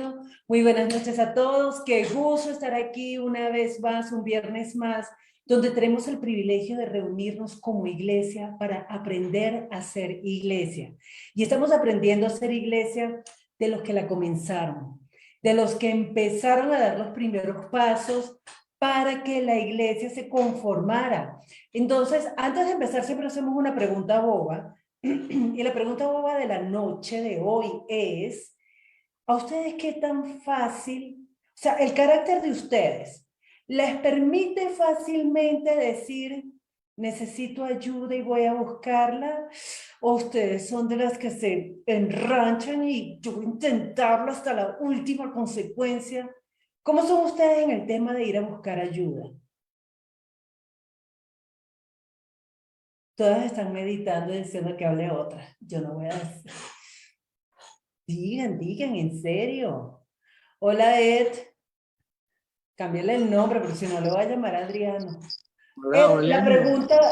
Bueno, muy buenas noches a todos. Qué gusto estar aquí una vez más, un viernes más, donde tenemos el privilegio de reunirnos como iglesia para aprender a ser iglesia. Y estamos aprendiendo a ser iglesia de los que la comenzaron, de los que empezaron a dar los primeros pasos para que la iglesia se conformara. Entonces, antes de empezar, siempre hacemos una pregunta boba. Y la pregunta boba de la noche de hoy es: ¿a ustedes qué tan fácil, o sea, el carácter de ustedes, les permite fácilmente decir, necesito ayuda y voy a buscarla? ¿O ustedes son de las que se enranchan y yo voy a intentarlo hasta la última consecuencia? ¿Cómo son ustedes en el tema de ir a buscar ayuda? Todas están meditando y diciendo que hable otra. Yo no voy a decir. Digan, en serio. Hola, Ed. Cámbiale el nombre, porque si no le voy a llamar Adriano. Hola, Ed, hola.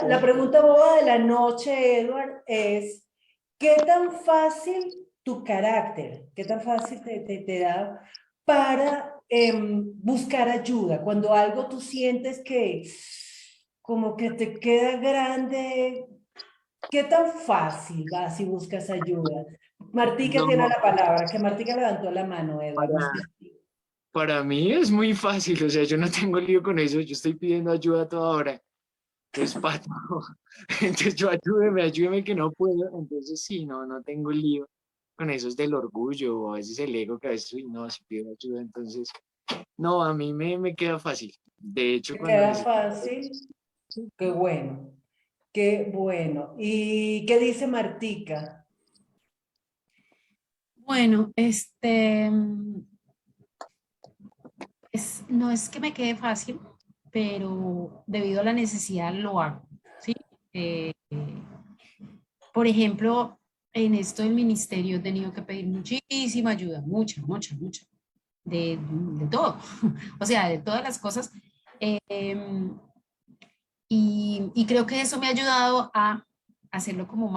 la pregunta boba de la noche, Edward, es: ¿qué tan fácil tu carácter, qué tan fácil te da para buscar ayuda? Cuando algo tú sientes que como que te queda grande, ¿qué tan fácil vas y buscas ayuda? Martica tiene No, la palabra, que Martica levantó la mano, Edward. No sé. para mí es muy fácil, o sea, yo no tengo lío con eso, yo estoy pidiendo ayuda a toda hora, es pato. Entonces yo ayúdeme que no puedo, entonces sí, no tengo lío con eso, es del orgullo o a veces el ego que a veces, uy, no, si pido ayuda, entonces, no, a mí me queda fácil. De hecho, ¿Te cuando queda necesito... fácil? Qué bueno, qué bueno. ¿Y qué dice Martica? Bueno, no es que me quede fácil, pero debido a la necesidad lo hago, ¿sí? Eh, por ejemplo, en esto del ministerio he tenido que pedir muchísima ayuda, mucha, de todo, o sea, de todas las cosas. Y creo que eso me ha ayudado a hacerlo como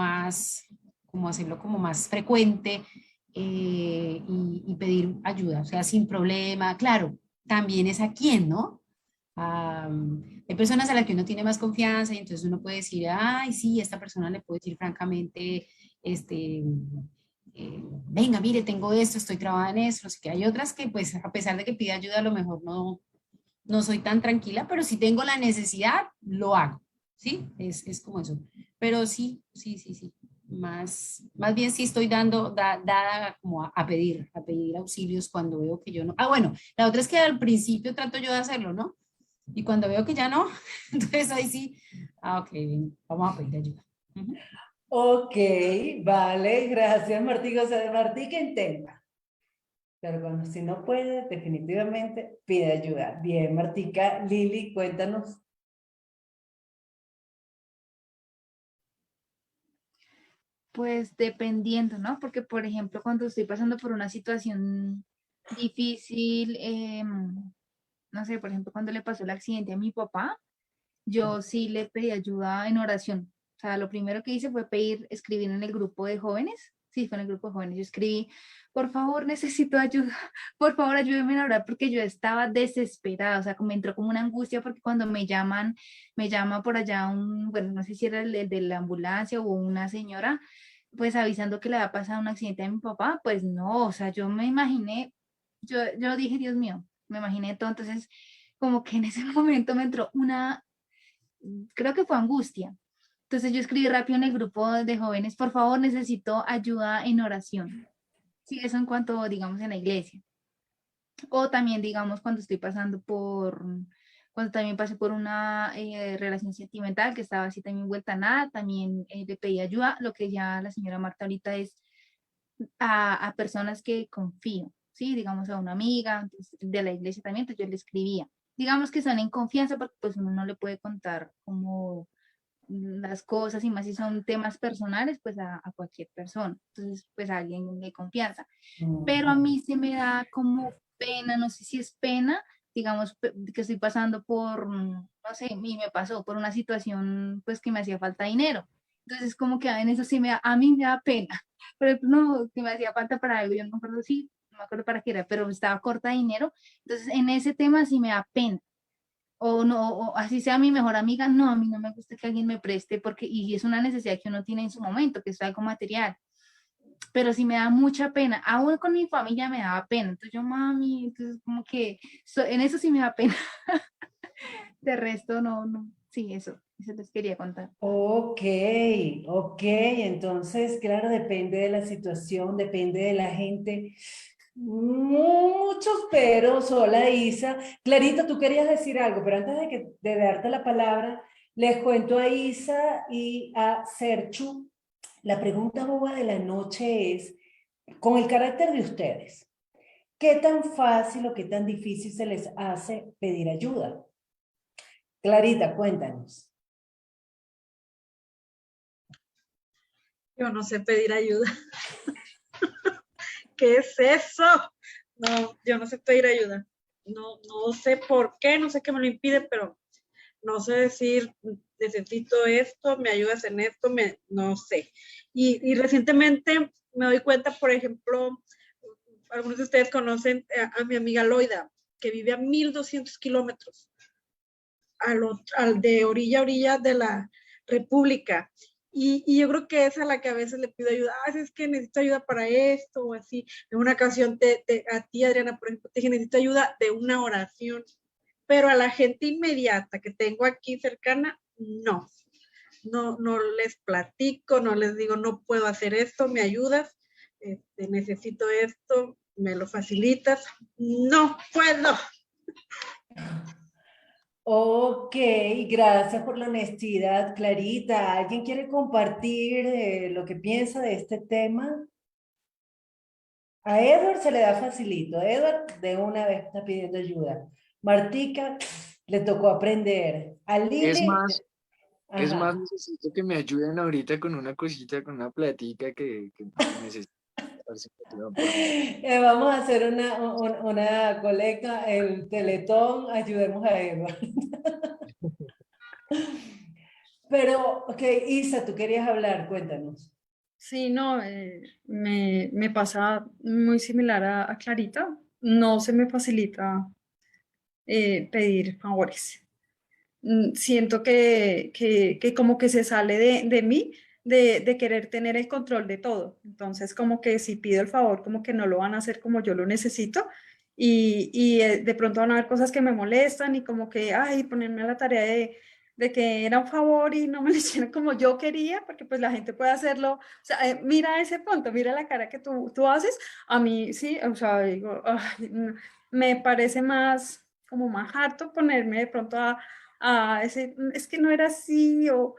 hacerlo como más frecuente, y pedir ayuda, o sea, sin problema. Claro, también es a quién, ¿no? Ah, hay personas a las que uno tiene más confianza y entonces uno puede decir, ay, sí, esta persona le puedo decir francamente, venga, mire, tengo esto, estoy trabajando en esto, así que hay otras que pues a pesar de que pida ayuda, a lo mejor no soy tan tranquila, pero si tengo la necesidad, lo hago, ¿sí? Es como eso. Pero sí. Más bien sí estoy dada como a pedir auxilios cuando veo que yo no. Ah, bueno, la otra es que al principio trato yo de hacerlo, ¿no? Y cuando veo que ya no, entonces ahí sí, ok, bien, vamos a pedir ayuda. Ujú. Ok, vale, gracias Martica. O sea, Martica intenta, pero bueno, si no puede, definitivamente pide ayuda. Bien, Martica. Lili, cuéntanos. Pues dependiendo, ¿no? Porque, por ejemplo, cuando estoy pasando por una situación difícil, no sé, por ejemplo, cuando le pasó el accidente a mi papá, yo sí le pedí ayuda en oración. O sea, lo primero que hice fue escribir en el grupo de jóvenes. Sí, fue en el grupo de jóvenes. Yo escribí, por favor, necesito ayuda. Por favor, ayúdenme a orar porque yo estaba desesperada. O sea, me entró como una angustia porque cuando me llama por allá bueno, no sé si era el de la ambulancia o una señora, pues avisando que le había pasado un accidente a mi papá. Pues no, o sea, yo me imaginé, yo dije, Dios mío, me imaginé todo. Entonces, como que en ese momento me entró creo que fue angustia. Entonces yo escribí rápido en el grupo de jóvenes, por favor, necesito ayuda en oración. Sí, eso en cuanto, digamos, en la iglesia. O también, digamos, cuando también pasé por una relación sentimental que estaba así también vuelta a nada, también le pedí ayuda. Lo que ya la señora Marta ahorita es a personas que confío, ¿sí? Digamos a una amiga entonces, de la iglesia también, entonces yo le escribía. Digamos que son en confianza porque pues uno no le puede contar como las cosas y más si son temas personales, pues a cualquier persona. Entonces, pues a alguien de confianza. Pero a mí se me da como pena, no sé si es pena, digamos que estoy pasando no sé, y me pasó por una situación pues que me hacía falta dinero. Entonces, como que en eso sí a mí me da pena. Por ejemplo, no, que me hacía falta para algo, yo no me acuerdo si no me acuerdo para qué era, pero estaba corta de dinero. Entonces, en ese tema sí me da pena. O no, o así sea mi mejor amiga, no, a mí no me gusta que alguien me preste porque, y es una necesidad que uno tiene en su momento, que es algo material. Pero sí me da mucha pena. Aún con mi familia me daba pena. Entonces yo, mami, entonces como que en eso sí me da pena. De resto, no, no. Sí, eso les quería contar. Ok, ok, entonces, claro, depende de la situación, depende de la gente. Muchos peros, hola Isa. Clarita, tú querías decir algo, pero antes de darte la palabra, les cuento a Isa y a Serchu. La pregunta boba de la noche es, con el carácter de ustedes, ¿qué tan fácil o qué tan difícil se les hace pedir ayuda? Clarita, cuéntanos. Yo no sé pedir ayuda. ¿Qué es eso? No, yo no sé pedir ayuda. No, no sé por qué, no sé qué me lo impide, pero no sé decir, necesito esto, me ayudas en esto, no sé. Y recientemente me doy cuenta, por ejemplo, algunos de ustedes conocen a mi amiga Loida, que vive a 1200 kilómetros de orilla a orilla de la República. Y yo creo que es a la que a veces le pido ayuda. Es que necesito ayuda para esto o así. En una ocasión a ti, Adriana, por ejemplo, te dije, necesito ayuda de una oración. Pero a la gente inmediata que tengo aquí cercana, no. No les platico, no les digo, no puedo hacer esto, ¿me ayudas? Necesito esto, ¿me lo facilitas? No puedo. Ok, gracias por la honestidad, Clarita. ¿Alguien quiere compartir lo que piensa de este tema? A Edward se le da facilito. Edward de una vez está pidiendo ayuda. Martica le tocó aprender. A Es Lili, más, ajá. necesito que me ayuden ahorita con una cosita, con una platica que necesito. A ver si me ayudan, por favor. Vamos a hacer una colecta, el Teletón, ayudemos a Edward. Pero, ok, Isa, tú querías hablar, cuéntanos. Sí, no, me pasa muy similar a Clarita. No se me facilita pedir favores. Siento que como que se sale de mí, de querer tener el control de todo. Entonces, como que si pido el favor, como que no lo van a hacer como yo lo necesito. Y de pronto van a haber cosas que me molestan y como que, ay, ponerme a la tarea de que era un favor y no me lo hicieron como yo quería, porque pues la gente puede hacerlo. O sea, mira ese punto, mira la cara que tú haces. A mí sí, o sea, digo, ay, me parece más, como más harto ponerme de pronto a decir, es que no era así, o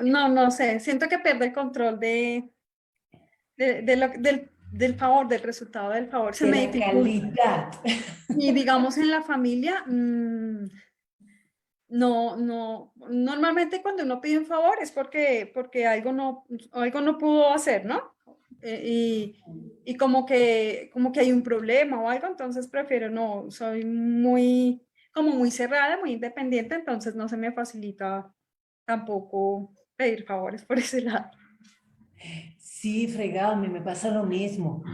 no, no sé, siento que pierde el control del favor, del resultado del favor, se De me la dificulta. calidad. Y digamos en la familia, no, no, normalmente cuando uno pide un favor es porque algo no pudo hacer, ¿no? Y como que hay un problema o algo, entonces prefiero no, soy como muy cerrada, muy independiente, entonces no se me facilita tampoco pedir favores por ese lado. Sí, fregado, a mí me pasa lo mismo.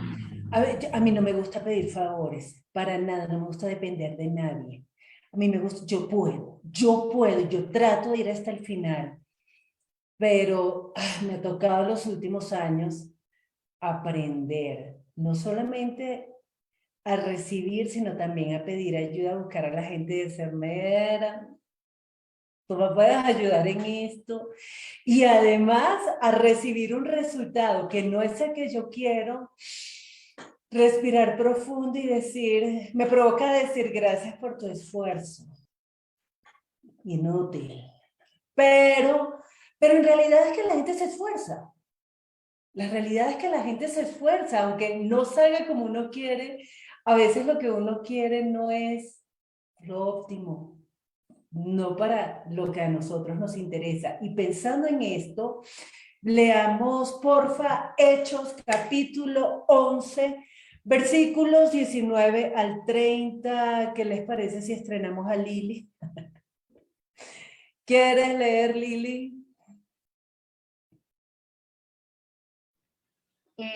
A ver, a mí no me gusta pedir favores, para nada, no me gusta depender de nadie. A mí me gusta, yo puedo, yo trato de ir hasta el final, pero me ha tocado los últimos años aprender, no solamente a recibir, sino también a pedir ayuda, a buscar a la gente de ser mera. Tú me puedes ayudar en esto. Y además a recibir un resultado que no es el que yo quiero, respirar profundo y decir, me provoca decir gracias por tu esfuerzo. Inútil. Pero, pero en realidad es que la gente se esfuerza. La realidad es que la gente se esfuerza, aunque no salga como uno quiere, a veces lo que uno quiere no es lo óptimo, no para lo que a nosotros nos interesa. Y pensando en esto, leamos, porfa, Hechos capítulo 11, versículos 19 al 30. ¿Qué les parece si estrenamos a Lili? ¿Quieres leer, Lili?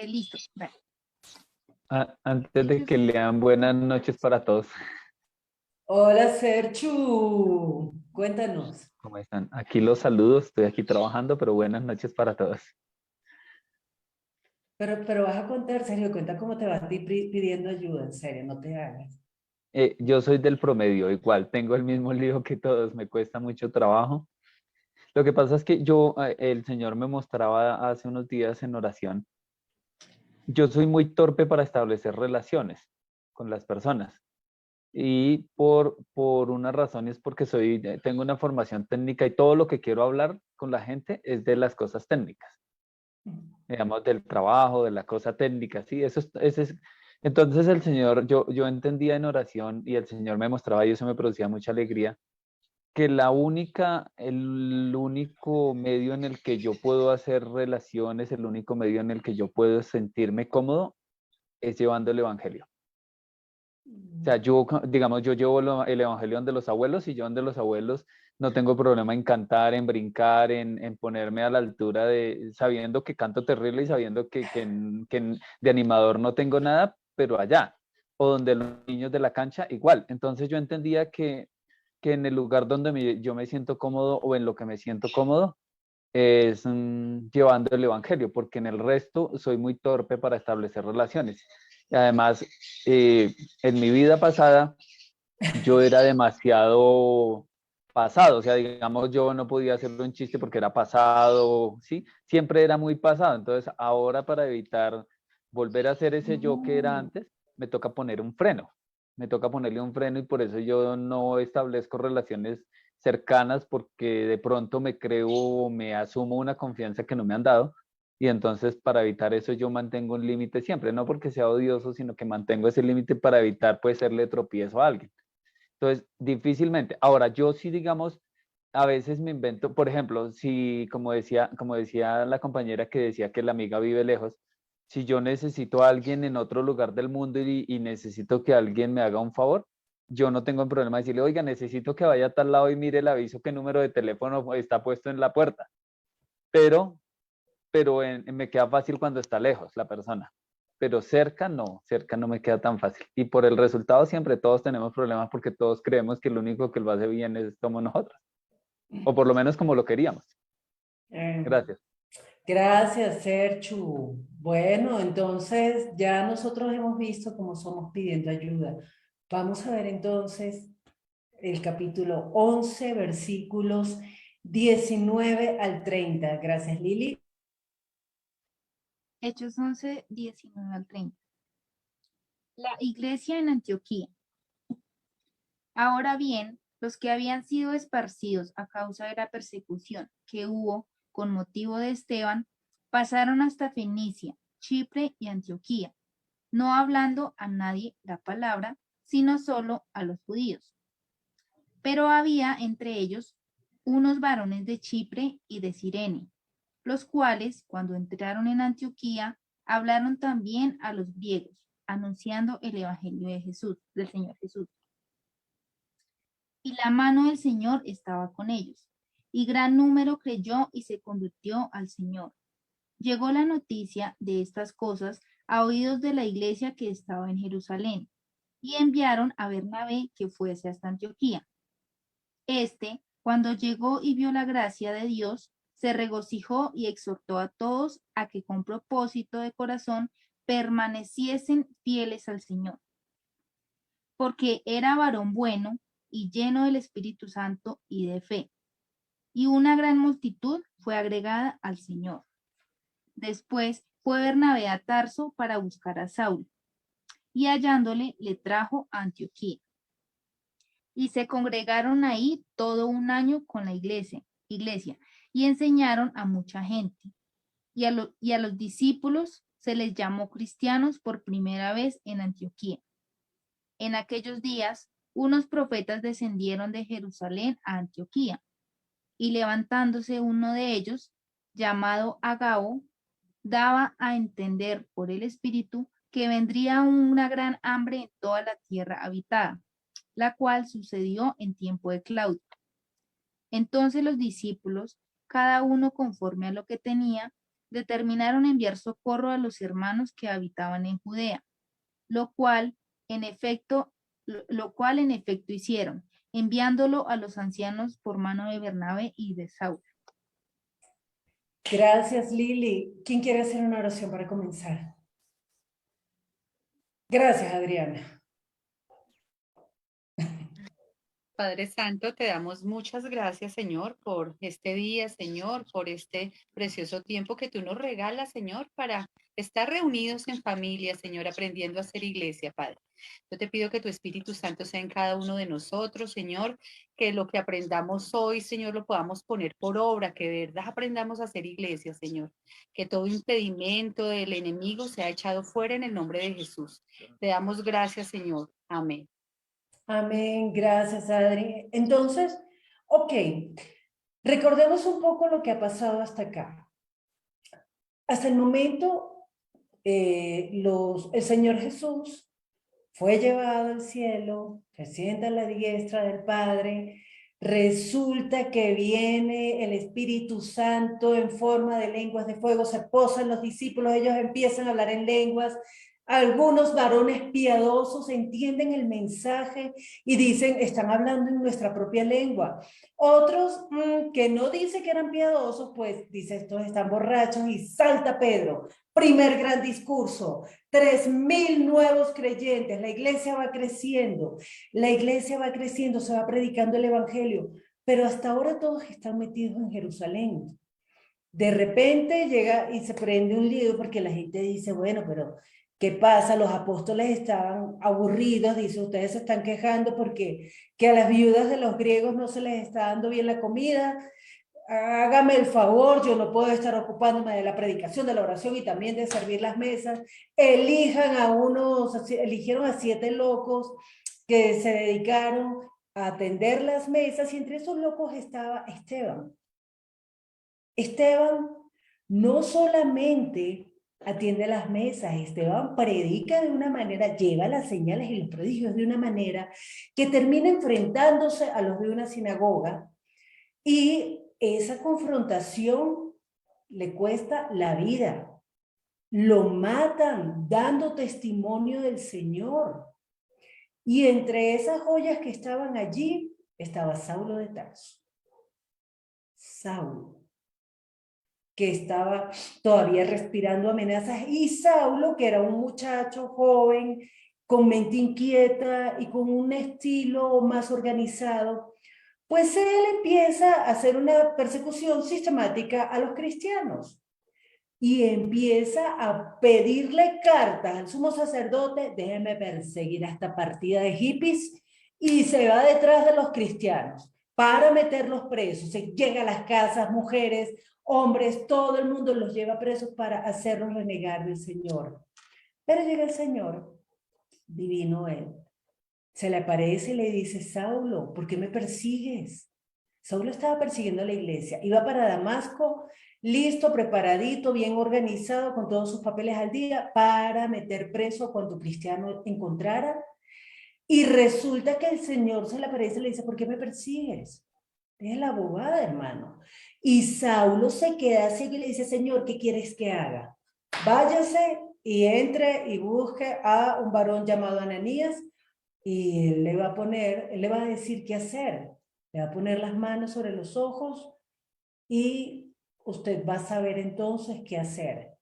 Listo. Vale. Antes de que lean, buenas noches para todos. Hola, Serchu. Cuéntanos. ¿Cómo están? Aquí los saludos, estoy aquí trabajando, pero buenas noches para todos. Pero vas a contar, Sergio, cuenta cómo te vas pidiendo ayuda, en serio, no te hagas. Yo soy del promedio, igual, tengo el mismo lío que todos, me cuesta mucho trabajo. Lo que pasa es que el Señor me mostraba hace unos días en oración, yo soy muy torpe para establecer relaciones con las personas. Y por una razón es porque tengo una formación técnica y todo lo que quiero hablar con la gente es de las cosas técnicas, digamos, del trabajo, de la cosa técnica, ¿sí? Entonces el Señor, yo entendía en oración y el Señor me mostraba y eso me producía mucha alegría, que el único medio en el que yo puedo hacer relaciones, el único medio en el que yo puedo sentirme cómodo es llevando el Evangelio. O sea, digamos, yo llevo el evangelio donde los abuelos y yo donde los abuelos no tengo problema en cantar, en brincar, en ponerme a la altura sabiendo que canto terrible y sabiendo que de animador no tengo nada, pero allá. O donde los niños de la cancha, igual. Entonces yo entendía que en el lugar donde yo me siento cómodo o en lo que me siento cómodo es llevando el evangelio, porque en el resto soy muy torpe para establecer relaciones. Y además, en mi vida pasada, yo era demasiado pasado, o sea, digamos, yo no podía hacer un chiste porque era pasado, ¿sí? Siempre era muy pasado. Entonces, ahora para evitar volver a ser ese yo que era antes, me toca poner un freno. Me toca ponerle un freno y por eso yo no establezco relaciones cercanas porque de pronto me creo o me asumo una confianza que no me han dado. Y entonces para evitar eso yo mantengo un límite siempre, no porque sea odioso, sino que mantengo ese límite para evitar pues serle tropiezo a alguien. Entonces, difícilmente. Ahora, yo sí, digamos, a veces me invento, por ejemplo, si, como decía la compañera que decía que la amiga vive lejos, si yo necesito a alguien en otro lugar del mundo y necesito que alguien me haga un favor, yo no tengo un problema de decirle, oiga, necesito que vaya a tal lado y mire el aviso, qué número de teléfono está puesto en la puerta. Pero me queda fácil cuando está lejos la persona. Pero cerca no me queda tan fácil. Y por el resultado siempre todos tenemos problemas porque todos creemos que lo único que lo hace bien somos nosotros. O por lo menos como lo queríamos. Eh, Gracias. Gracias, Serchu. Bueno, entonces ya nosotros hemos visto cómo somos pidiendo ayuda. Vamos a ver entonces el capítulo 11, versículos 19 al 30. Gracias, Lili. Hechos 11, 19 al 30. La iglesia en Antioquía. Ahora bien, los que habían sido esparcidos a causa de la persecución que hubo con motivo de Esteban, pasaron hasta Fenicia, Chipre y Antioquía, no hablando a nadie la palabra, sino solo a los judíos. Pero había entre ellos unos varones de Chipre y de Cirene, los cuales, cuando entraron en Antioquía, hablaron también a los griegos, anunciando el evangelio de Jesús, del Señor Jesús. Y la mano del Señor estaba con ellos, y gran número creyó y se convirtió al Señor. Llegó la noticia de estas cosas a oídos de la iglesia que estaba en Jerusalén, y enviaron a Bernabé que fuese hasta Antioquía. Este, cuando llegó y vio la gracia de Dios, se regocijó y exhortó a todos a que con propósito de corazón permaneciesen fieles al Señor, porque era varón bueno y lleno del Espíritu Santo y de fe. Y una gran multitud fue agregada al Señor. Después fue Bernabé a Tarso para buscar a Saulo, y hallándole le trajo a Antioquía. Y se congregaron ahí todo un año con la iglesia, y enseñaron a mucha gente. Y a los discípulos se les llamó cristianos por primera vez en Antioquía. En aquellos días, unos profetas descendieron de Jerusalén a Antioquía, y levantándose uno de ellos, llamado Agabo, daba a entender por el Espíritu que vendría una gran hambre en toda la tierra habitada, la cual sucedió en tiempo de Claudio. Entonces los discípulos, cada uno conforme a lo que tenía, determinaron enviar socorro a los hermanos que habitaban en Judea, lo cual en efecto hicieron, enviándolo a los ancianos por mano de Bernabé y de Saulo. Gracias, Lili. ¿Quién quiere hacer una oración para comenzar? Gracias, Adriana. Padre Santo, te damos muchas gracias, Señor, por este día, Señor, por este precioso tiempo que tú nos regalas, Señor, para estar reunidos en familia, Señor, aprendiendo a hacer iglesia, Padre. Yo te pido que tu Espíritu Santo sea en cada uno de nosotros, Señor, que lo que aprendamos hoy, Señor, lo podamos poner por obra, que de verdad aprendamos a hacer iglesia, Señor. Que todo impedimento del enemigo sea echado fuera en el nombre de Jesús. Te damos gracias, Señor. Amén. Amén, gracias, Adri. Entonces, ok, recordemos un poco lo que ha pasado hasta acá. Hasta el momento, el Señor Jesús fue llevado al cielo, se sienta a la diestra del Padre, resulta que viene el Espíritu Santo en forma de lenguas de fuego, se posan los discípulos, ellos empiezan a hablar en lenguas. Algunos varones piadosos entienden el mensaje y dicen, están hablando en nuestra propia lengua. Otros que no dicen que eran piadosos, pues dice, estos están borrachos, y salta Pedro. Primer gran discurso, 3,000 nuevos creyentes, la iglesia va creciendo, se va predicando el evangelio, pero hasta ahora todos están metidos en Jerusalén. De repente llega y se prende un lío porque la gente dice, bueno, pero ¿qué pasa? Los apóstoles estaban aburridos, dice, ustedes se están quejando porque que a las viudas de los griegos no se les está dando bien la comida. Hágame el favor, yo no puedo estar ocupándome de la predicación, de la oración y también de servir las mesas. Eligieron a 7 locos que se dedicaron a atender las mesas y entre esos locos estaba Esteban. Esteban no solamente atiende las mesas, Esteban predica de una manera, lleva las señales y los prodigios de una manera que termina enfrentándose a los de una sinagoga y esa confrontación le cuesta la vida. Lo matan dando testimonio del Señor. Y entre esas joyas que estaban allí estaba Saulo de Tarso. Saulo, que estaba todavía respirando amenazas, y Saulo, que era un muchacho joven, con mente inquieta y con un estilo más organizado, pues él empieza a hacer una persecución sistemática a los cristianos y empieza a pedirle cartas al sumo sacerdote, déjeme perseguir a esta partida de hippies, y se va detrás de los cristianos para meterlos presos. Se llega a las casas, mujeres, hombres, todo el mundo los lleva presos para hacerlos renegar del Señor. Pero llega el Señor, divino él, se le aparece y le dice, Saulo, ¿por qué me persigues? Saulo estaba persiguiendo a la iglesia, iba para Damasco, listo, preparadito, bien organizado, con todos sus papeles al día, para meter preso a cuanto cristiano encontrara. Y resulta que el Señor se le aparece y le dice, ¿por qué me persigues? Es la abogada, hermano. Y Saulo se queda así y le dice, Señor, ¿qué quieres que haga? Váyase y entre y busque a un varón llamado Ananías, y él le va a decir qué hacer. Le va a poner las manos sobre los ojos y usted va a saber entonces qué hacer.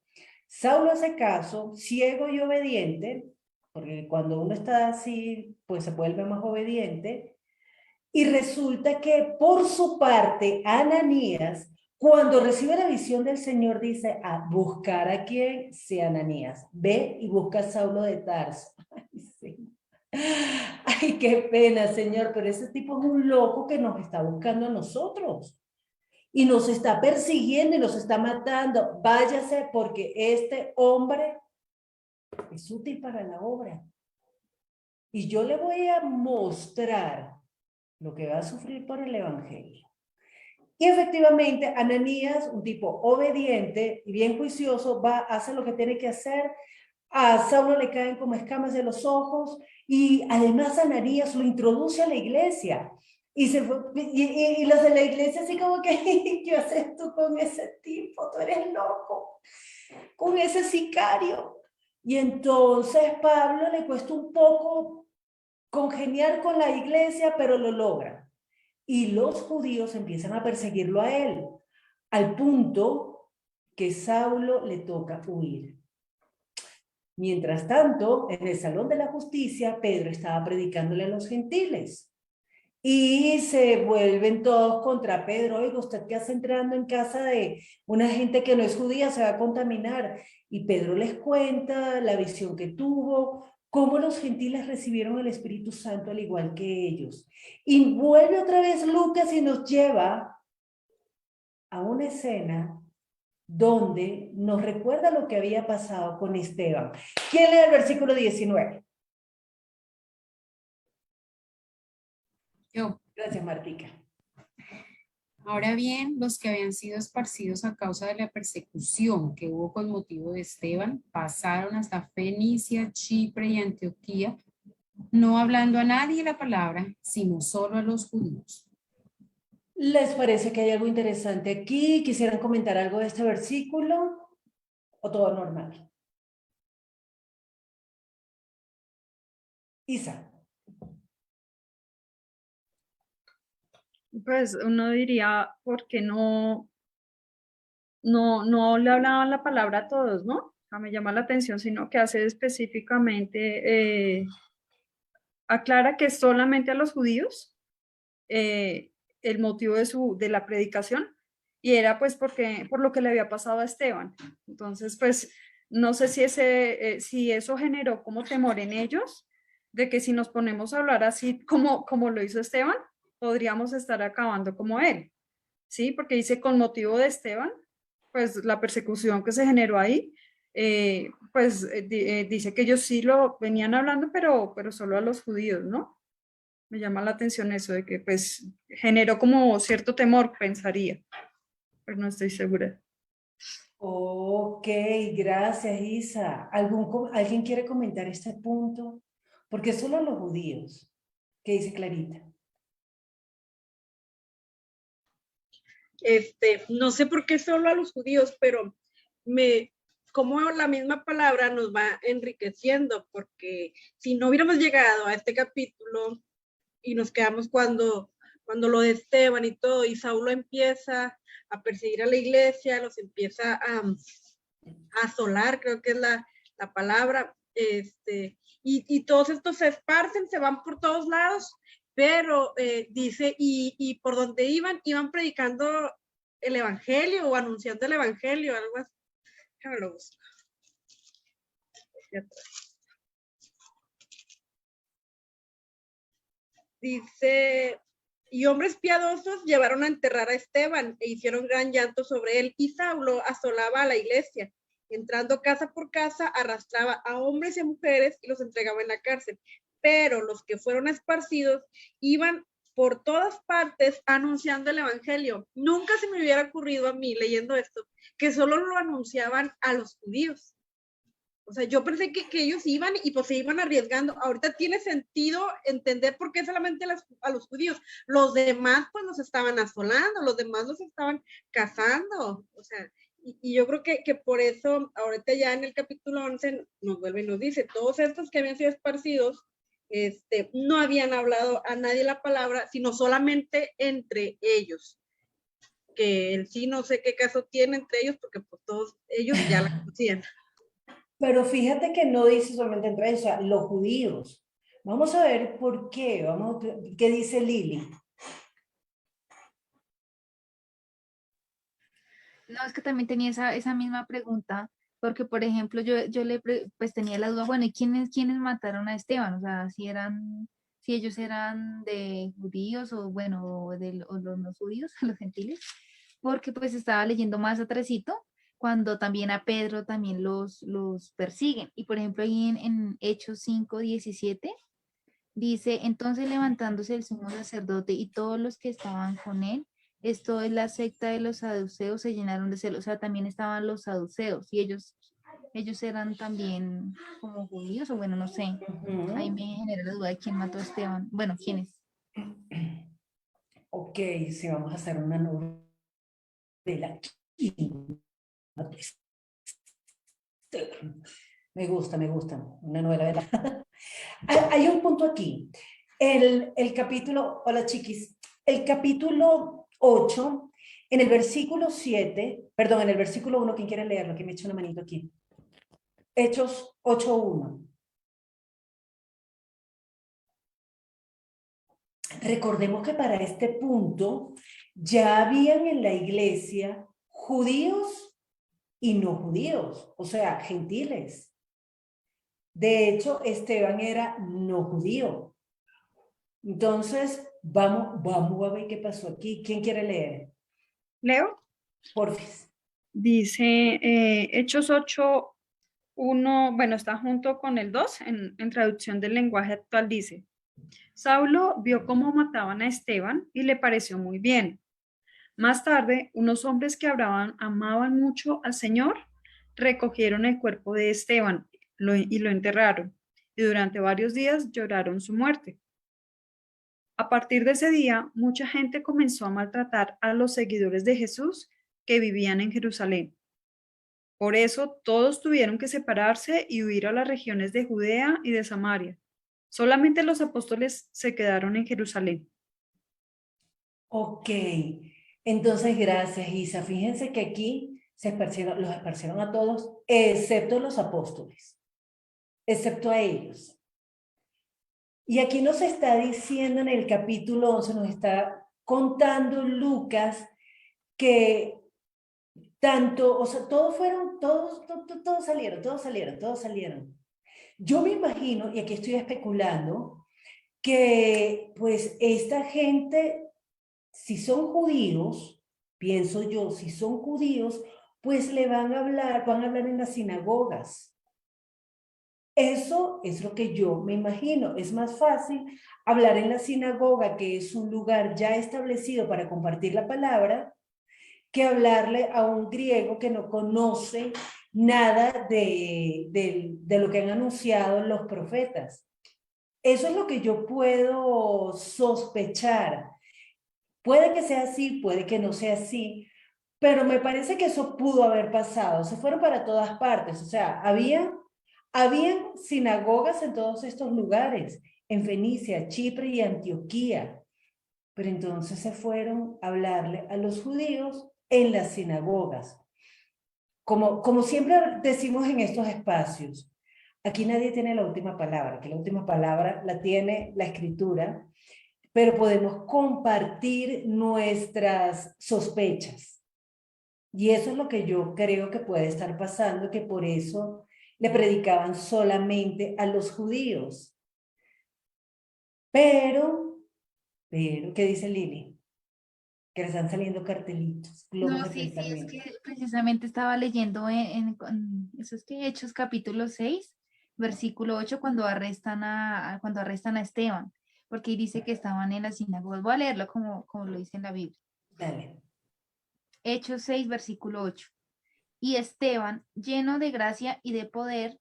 Saulo hace caso, ciego y obediente, porque cuando uno está así, pues se vuelve más obediente, y resulta que por su parte, Ananías, cuando recibe la visión del Señor, dice, a buscar a quien sea Ananías. Ve y busca a Saulo de Tarso. Ay, sí. Ay, qué pena, Señor, pero ese tipo es un loco que nos está buscando a nosotros y nos está persiguiendo y nos está matando. Váyase porque este hombre es útil para la obra. Y yo le voy a mostrar lo que va a sufrir por el evangelio. Y efectivamente, Ananías, un tipo obediente y bien juicioso, hace lo que tiene que hacer. A Saulo le caen como escamas de los ojos y además Ananías lo introduce a la iglesia. Y los de la iglesia así como que, ¿qué haces tú con ese tipo? Tú eres loco, con ese sicario. Y entonces Pablo le cuesta un poco congeniar con la iglesia, pero lo logra. Y los judíos empiezan a perseguirlo a él, al punto que Saulo le toca huir. Mientras tanto, en el Salón de la Justicia, Pedro estaba predicándole a los gentiles. Y se vuelven todos contra Pedro. Oiga, ¿usted qué hace entrando en casa de una gente que no es judía? Se va a contaminar. Y Pedro les cuenta la visión que tuvo, cómo los gentiles recibieron el Espíritu Santo al igual que ellos. Y vuelve otra vez Lucas y nos lleva a una escena donde nos recuerda lo que había pasado con Esteban. ¿Quién lee el versículo 19? Yo. Gracias, Martica. Ahora bien, los que habían sido esparcidos a causa de la persecución que hubo con motivo de Esteban, pasaron hasta Fenicia, Chipre y Antioquía, no hablando a nadie la palabra, sino solo a los judíos. ¿Les parece que hay algo interesante aquí? ¿Quisieran comentar algo de este versículo? ¿O todo normal? Isa. Pues uno diría, ¿por qué no le hablaban la palabra a todos, ¿no? O sea, me llama la atención, sino que hace específicamente, aclara que solamente a los judíos el motivo de la predicación, y era pues por lo que le había pasado a Esteban. Entonces, pues no sé si eso generó como temor en ellos, de que si nos ponemos a hablar así como lo hizo Esteban, podríamos estar acabando como él, ¿sí? Porque dice con motivo de Esteban, pues la persecución que se generó ahí, dice que ellos sí lo venían hablando, pero solo a los judíos, ¿no? Me llama la atención eso de que pues generó como cierto temor, pensaría, pero no estoy segura. Ok, gracias, Isa. ¿Alguien quiere comentar este punto? Porque solo los judíos. ¿Qué dice Clarita? No sé por qué solo a los judíos, pero como la misma palabra nos va enriqueciendo, porque si no hubiéramos llegado a este capítulo y nos quedamos cuando lo de Esteban y todo, y Saulo empieza a perseguir a la iglesia, los empieza a asolar, creo que es la palabra, y todos estos se esparcen, se van por todos lados, pero dice, y por donde iban predicando el evangelio o anunciando el evangelio, algo así. Déjame lo busco. Dice, y hombres piadosos llevaron a enterrar a Esteban e hicieron gran llanto sobre él, y Saulo asolaba a la iglesia. Entrando casa por casa, arrastraba a hombres y a mujeres y los entregaba en la cárcel. Pero los que fueron esparcidos iban por todas partes anunciando el evangelio. Nunca se me hubiera ocurrido a mí, leyendo esto, que solo lo anunciaban a los judíos. O sea, yo pensé que ellos iban y pues se iban arriesgando. Ahorita tiene sentido entender por qué solamente a los judíos. Los demás pues los estaban asolando, los demás los estaban cazando. O sea, y yo creo que por eso ahorita ya en el capítulo 11 nos vuelve y nos dice, todos estos que habían sido esparcidos, no habían hablado a nadie la palabra, sino solamente entre ellos. Que en sí no sé qué caso tiene entre ellos, porque pues todos ellos ya la conocían. Pero fíjate que no dice solamente entre ellos, o sea, los judíos. Vamos a ver por qué. ¿Qué dice Lili? No, es que también tenía esa misma pregunta, porque por ejemplo pues tenía la duda, bueno, ¿y quiénes mataron a Esteban? O sea, si ellos eran de judíos o bueno, o los no judíos, los gentiles, porque pues estaba leyendo más atrasito, cuando también a Pedro también los persiguen. Y por ejemplo ahí en Hechos 5:17 dice, entonces levantándose el sumo sacerdote y todos los que estaban con él, esto es la secta de los saduceos, se llenaron de celos. O sea, también estaban los saduceos y ellos eran también como judíos, o bueno, no sé. Ahí me genera la duda de quién mató a Esteban. Bueno, ¿quiénes? Ok, si vamos a hacer una novela. me gusta, una novela de la... Hay un punto aquí. El capítulo, hola chiquis, el capítulo 8, en el versículo 7, perdón, en el versículo 1, ¿quién quiere leerlo? Que me eche una manito aquí. Hechos 8:1. Recordemos que para este punto ya habían en la iglesia judíos y no judíos, o sea, gentiles. De hecho, Esteban era no judío. Entonces, vamos a ver qué pasó aquí. ¿Quién quiere leer? Leo, Porfis. dice Hechos 8:1, bueno, está junto con el 2, en traducción del lenguaje actual dice, Saulo vio cómo mataban a Esteban y le pareció muy bien. Más tarde, unos hombres que amaban mucho al Señor recogieron el cuerpo de Esteban y lo enterraron, y durante varios días lloraron su muerte. A partir de ese día, mucha gente comenzó a maltratar a los seguidores de Jesús que vivían en Jerusalén. Por eso, todos tuvieron que separarse y huir a las regiones de Judea y de Samaria. Solamente los apóstoles se quedaron en Jerusalén. Ok, entonces gracias Isa. Fíjense que aquí los esparcieron a todos, excepto los apóstoles, excepto a ellos. Y aquí nos está diciendo en el capítulo 11, nos está contando Lucas que tanto, o sea, todos salieron. Yo me imagino, y aquí estoy especulando, que pues esta gente, si son judíos, pienso yo, si son judíos, pues van a hablar en las sinagogas. Eso es lo que yo me imagino. Es más fácil hablar en la sinagoga, que es un lugar ya establecido para compartir la palabra, que hablarle a un griego que no conoce nada de lo que han anunciado los profetas. Eso es lo que yo puedo sospechar. Puede que sea así, puede que no sea así, pero me parece que eso pudo haber pasado. Se fueron para todas partes. O sea, habían sinagogas en todos estos lugares, en Fenicia, Chipre y Antioquía. Pero entonces se fueron a hablarle a los judíos en las sinagogas. Como siempre decimos en estos espacios, aquí nadie tiene la última palabra, que la última palabra la tiene la escritura, pero podemos compartir nuestras sospechas. Y eso es lo que yo creo que puede estar pasando, que por eso le predicaban solamente a los judíos. Pero, ¿qué dice Lili? Que le están saliendo cartelitos, globos No, de sí, es pensamiento. que precisamente estaba leyendo eso es que Hechos capítulo 6, versículo 8, cuando arrestan a Esteban, porque ahí dice que estaban en la sinagoga. Voy a leerlo como lo dice en la Biblia. Dale. Hechos 6, versículo 8. Y Esteban, lleno de gracia y de poder,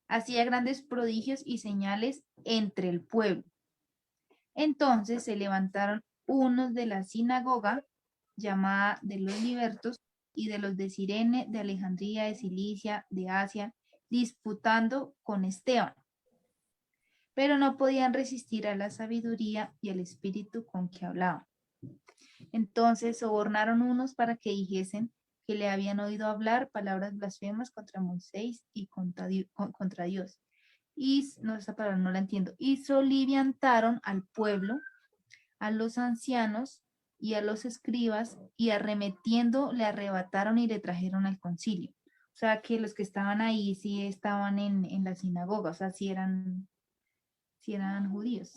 hacía grandes prodigios y señales entre el pueblo. Entonces se levantaron unos de la sinagoga, llamada de los libertos, y de los de Cirene, de Alejandría, de Cilicia, de Asia, disputando con Esteban. Pero no podían resistir a la sabiduría y al espíritu con que hablaban. Entonces sobornaron unos para que dijesen que le habían oído hablar palabras blasfemas contra Moisés y contra Dios. Y no, esa palabra no la entiendo. Y soliviantaron al pueblo, a los ancianos y a los escribas, y arremetiendo le arrebataron y le trajeron al concilio. O sea que los que estaban ahí sí estaban en la sinagoga, o sea, sí eran judíos.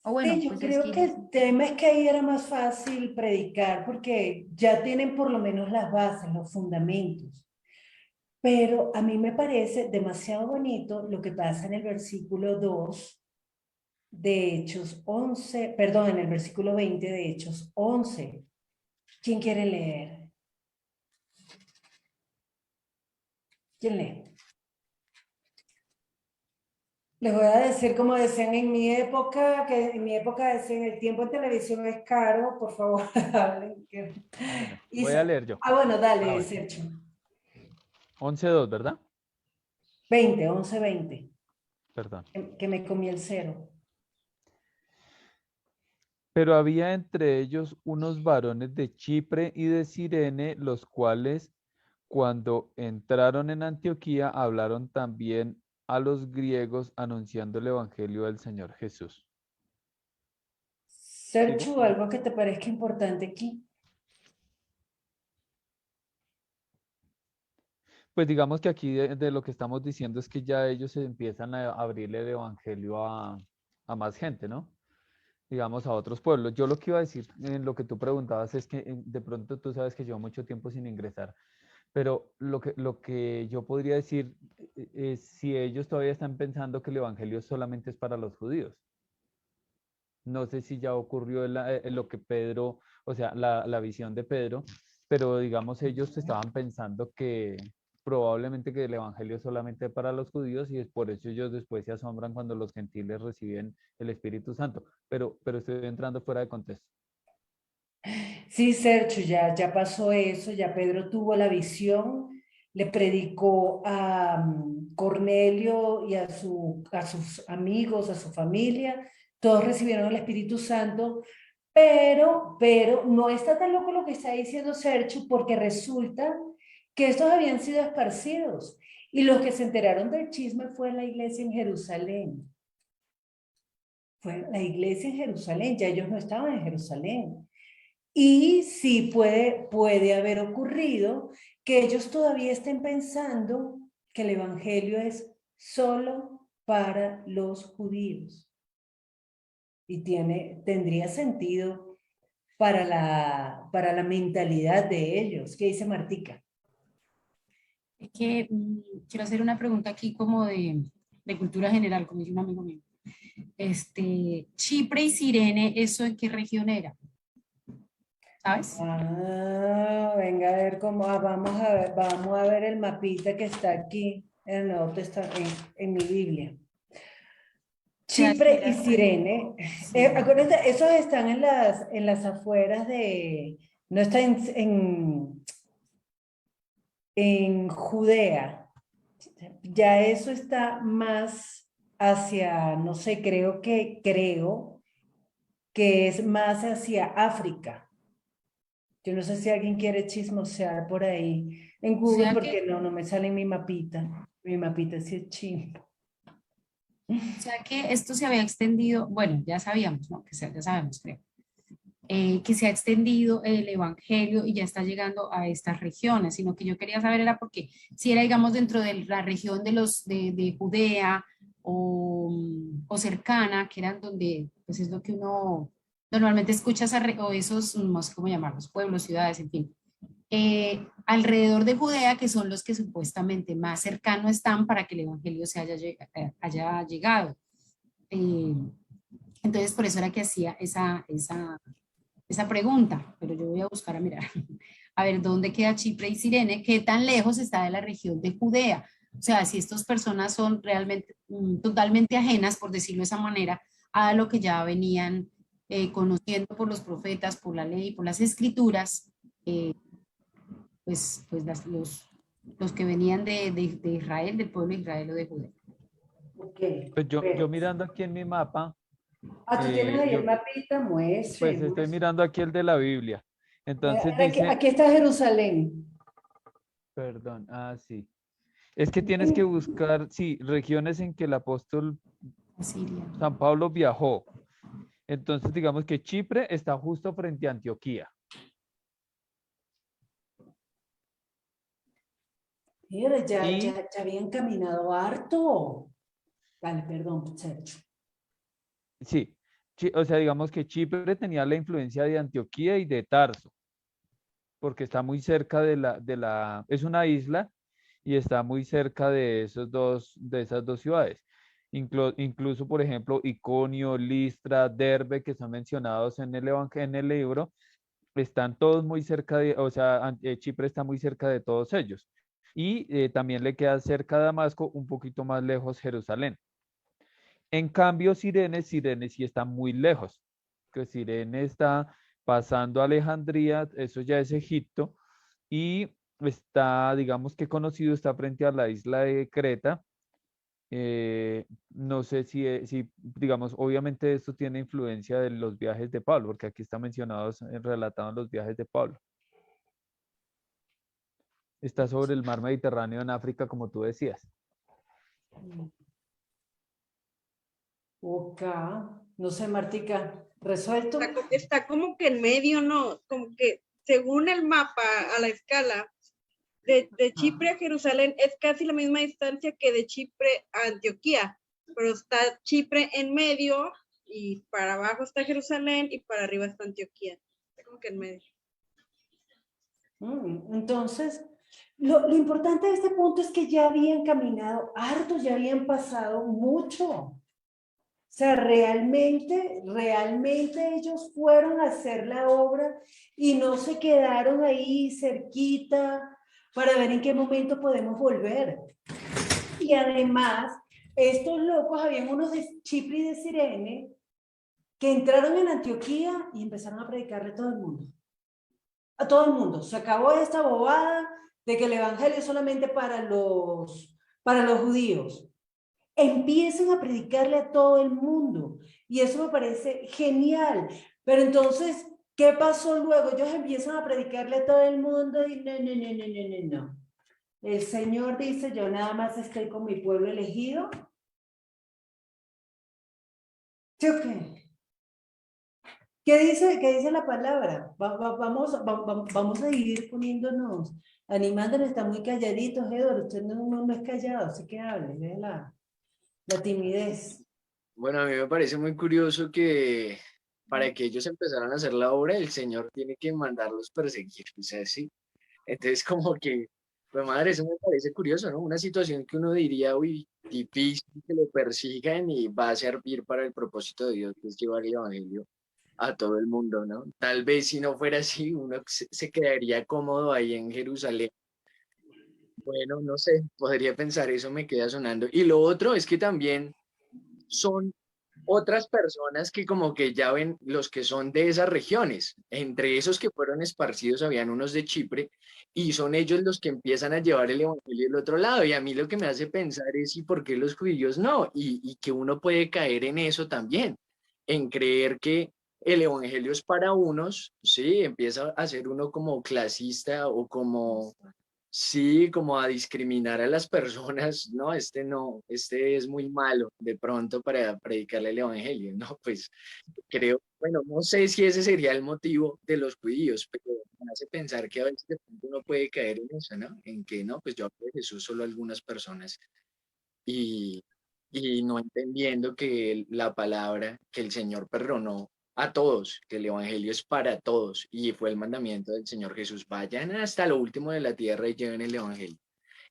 O bueno, Sí, yo pues es creo que que el tema es que ahí era más fácil predicar porque ya tienen por lo menos las bases, los fundamentos. Pero a mí me parece demasiado bonito lo que pasa en el versículo 2 de Hechos 11, perdón, en el versículo 20 de Hechos 11. ¿Quién quiere leer? ¿Quién lee? Les voy a decir como decían en mi época, que en mi época decían el tiempo en televisión es caro, por favor, hablen. Bueno, voy a Isa. leer yo. Bueno, dale, Bueno. Sergio. 11:2, ¿verdad? 20, 11, 20. Perdón. Que me comí el cero. Pero había entre ellos unos varones de Chipre y de Cirene, los cuales, cuando entraron en Antioquía, hablaron también a los griegos anunciando el evangelio del Señor Jesús. Sergio, ¿Sigo? algo que te parezca importante aquí. Pues digamos que aquí de lo que estamos diciendo es que ya ellos se empiezan a abrirle el evangelio a más gente, ¿no? Digamos a otros pueblos. Yo lo que iba a decir en lo que tú preguntabas es que de pronto tú sabes que llevo mucho tiempo sin ingresar, pero lo que yo podría decir es si ellos todavía están pensando que el evangelio solamente es para los judíos. No sé si ya ocurrió en lo que Pedro, o sea, la visión de Pedro, pero digamos ellos estaban pensando que probablemente que el evangelio es solamente para los judíos y es por eso ellos después se asombran cuando los gentiles reciben el Espíritu Santo. Pero estoy entrando fuera de contexto. Sí, Sergio, ya pasó eso, ya Pedro tuvo la visión, le predicó a Cornelio y a sus amigos, a su familia, todos recibieron el Espíritu Santo, pero no está tan loco lo que está diciendo Sergio, porque resulta que estos habían sido esparcidos y los que se enteraron del chisme fue la iglesia en Jerusalén. Fue la iglesia en Jerusalén, ya ellos no estaban en Jerusalén. Y sí puede haber ocurrido que ellos todavía estén pensando que el evangelio es solo para los judíos. Y tendría sentido para la mentalidad de ellos. ¿Qué dice Martica? Es que quiero hacer una pregunta aquí como de cultura general, como dice un amigo mío. Chipre y Cirene, ¿eso en qué región era? ¿Sabes? Venga a ver vamos a ver el mapita que está aquí en el Nuevo Testamento, en mi Biblia. Chipre y Cirene, acuérdense, esos están en las afueras no está en Judea, ya eso está más hacia, no sé, creo que es más hacia África. Yo no sé si alguien quiere chismosear por ahí en O Google, sea porque que, no me sale en mi mapita. Mi mapita sí es chino. o sea que esto se había extendido, bueno, ya sabíamos, ¿no? Ya sabemos, creo. Que se ha extendido el evangelio y ya está llegando a estas regiones, sino que yo quería saber era porque si era, digamos, dentro de la región de Judea o cercana, que eran donde, pues es lo que uno normalmente escucha, o esos, no sé cómo llamarlos, pueblos, ciudades, en fin, alrededor de Judea, que son los que supuestamente más cercanos están para que el evangelio haya llegado. Entonces, por eso era que hacía esa pregunta, pero yo voy a buscar a mirar, a ver dónde queda Chipre y Cirene, qué tan lejos está de la región de Judea. O sea, si estas personas son realmente totalmente ajenas, por decirlo de esa manera, a lo que ya venían conociendo por los profetas, por la ley, por las escrituras, pues los que venían de Israel, del pueblo de Israel o de Judea. Ok, Pues yo mirando aquí en mi mapa, tú tienes ahí el yo mapita, muestre. pues estoy mirando aquí el de la Biblia. Entonces dice, Aquí está Jerusalén. perdón, sí. Es que tienes que buscar, sí, regiones en que el apóstol Asiria. San Pablo viajó. Entonces, digamos que Chipre está justo frente a Antioquía. Mira, ya Y habían caminado harto. Vale, perdón, Sergio. sí, o sea, digamos que Chipre tenía la influencia de Antioquía y de Tarso, porque está muy cerca es una isla y está muy cerca de esas dos ciudades. Incluso, por ejemplo, Iconio, Listra, Derbe, que son mencionados en en el libro, están todos muy cerca o sea, Chipre está muy cerca de todos ellos. Y también le queda cerca a Damasco, un poquito más lejos Jerusalén. En cambio, Cirene sí está muy lejos, que Cirene está pasando a Alejandría, eso ya es Egipto, y está, digamos que conocido, está frente a la isla de Creta, No sé si, digamos, obviamente esto tiene influencia de los viajes de Pablo, porque aquí está mencionado, relatado en los viajes de Pablo. Está sobre el mar Mediterráneo en África, como tú decías. Ok, no sé, Martica, ¿resuelto? Está como que en medio, ¿no? Como que según el mapa a la escala, de Chipre a Jerusalén es casi la misma distancia que de Chipre a Antioquía, pero está Chipre en medio y para abajo está Jerusalén y para arriba está Antioquía. Está como que en medio. Entonces, lo importante de este punto es que ya habían caminado harto, ya habían pasado mucho. O sea, realmente ellos fueron a hacer la obra y no se quedaron ahí cerquita para ver en qué momento podemos volver. Y además, estos locos, habían unos de Chipre y de Cirene que entraron en Antioquía y empezaron a predicarle a todo el mundo. A todo el mundo. Se acabó esta bobada de que el evangelio es solamente para los judíos. Empiezan a predicarle a todo el mundo y eso me parece genial. Pero entonces, ¿qué pasó luego? Ellos empiezan a predicarle a todo el mundo y no. El Señor dice, yo nada más estoy con mi pueblo elegido. ¿Sí o qué? ¿Qué dice la palabra? Vamos a ir poniéndonos, animándonos, está muy calladitos, Eduardo, usted no es callado, así que hable, ve la timidez. Bueno, a mí me parece muy curioso que para que ellos empezaran a hacer la obra, el Señor tiene que mandarlos perseguir, o sea, sí. Entonces, como que, pues madre, eso me parece curioso, ¿no? Una situación que uno diría, uy, difícil que lo persigan y va a servir para el propósito de Dios, que es llevar el Evangelio a todo el mundo, ¿no? Tal vez si no fuera así, uno se quedaría cómodo ahí en Jerusalén. Bueno, no sé, podría pensar, eso me queda sonando. Y lo otro es que también son otras personas que como que ya ven los que son de esas regiones. Entre esos que fueron esparcidos habían unos de Chipre y son ellos los que empiezan a llevar el evangelio al otro lado. Y a mí lo que me hace pensar es ¿y por qué los judíos no? Y que uno puede caer en eso también, en creer que el evangelio es para unos, sí, empieza a ser uno como clasista o como sí, como a discriminar a las personas, no, este es muy malo de pronto para predicarle el evangelio, ¿no? Pues creo, bueno, no sé si ese sería el motivo de los judíos, pero me hace pensar que a veces de pronto uno puede caer en eso, ¿no? En que no, pues yo hablo de Jesús solo a algunas personas y, y no entendiendo que la palabra que el Señor perdonó a todos, que el Evangelio es para todos y fue el mandamiento del Señor Jesús, vayan hasta lo último de la tierra y lleven el Evangelio.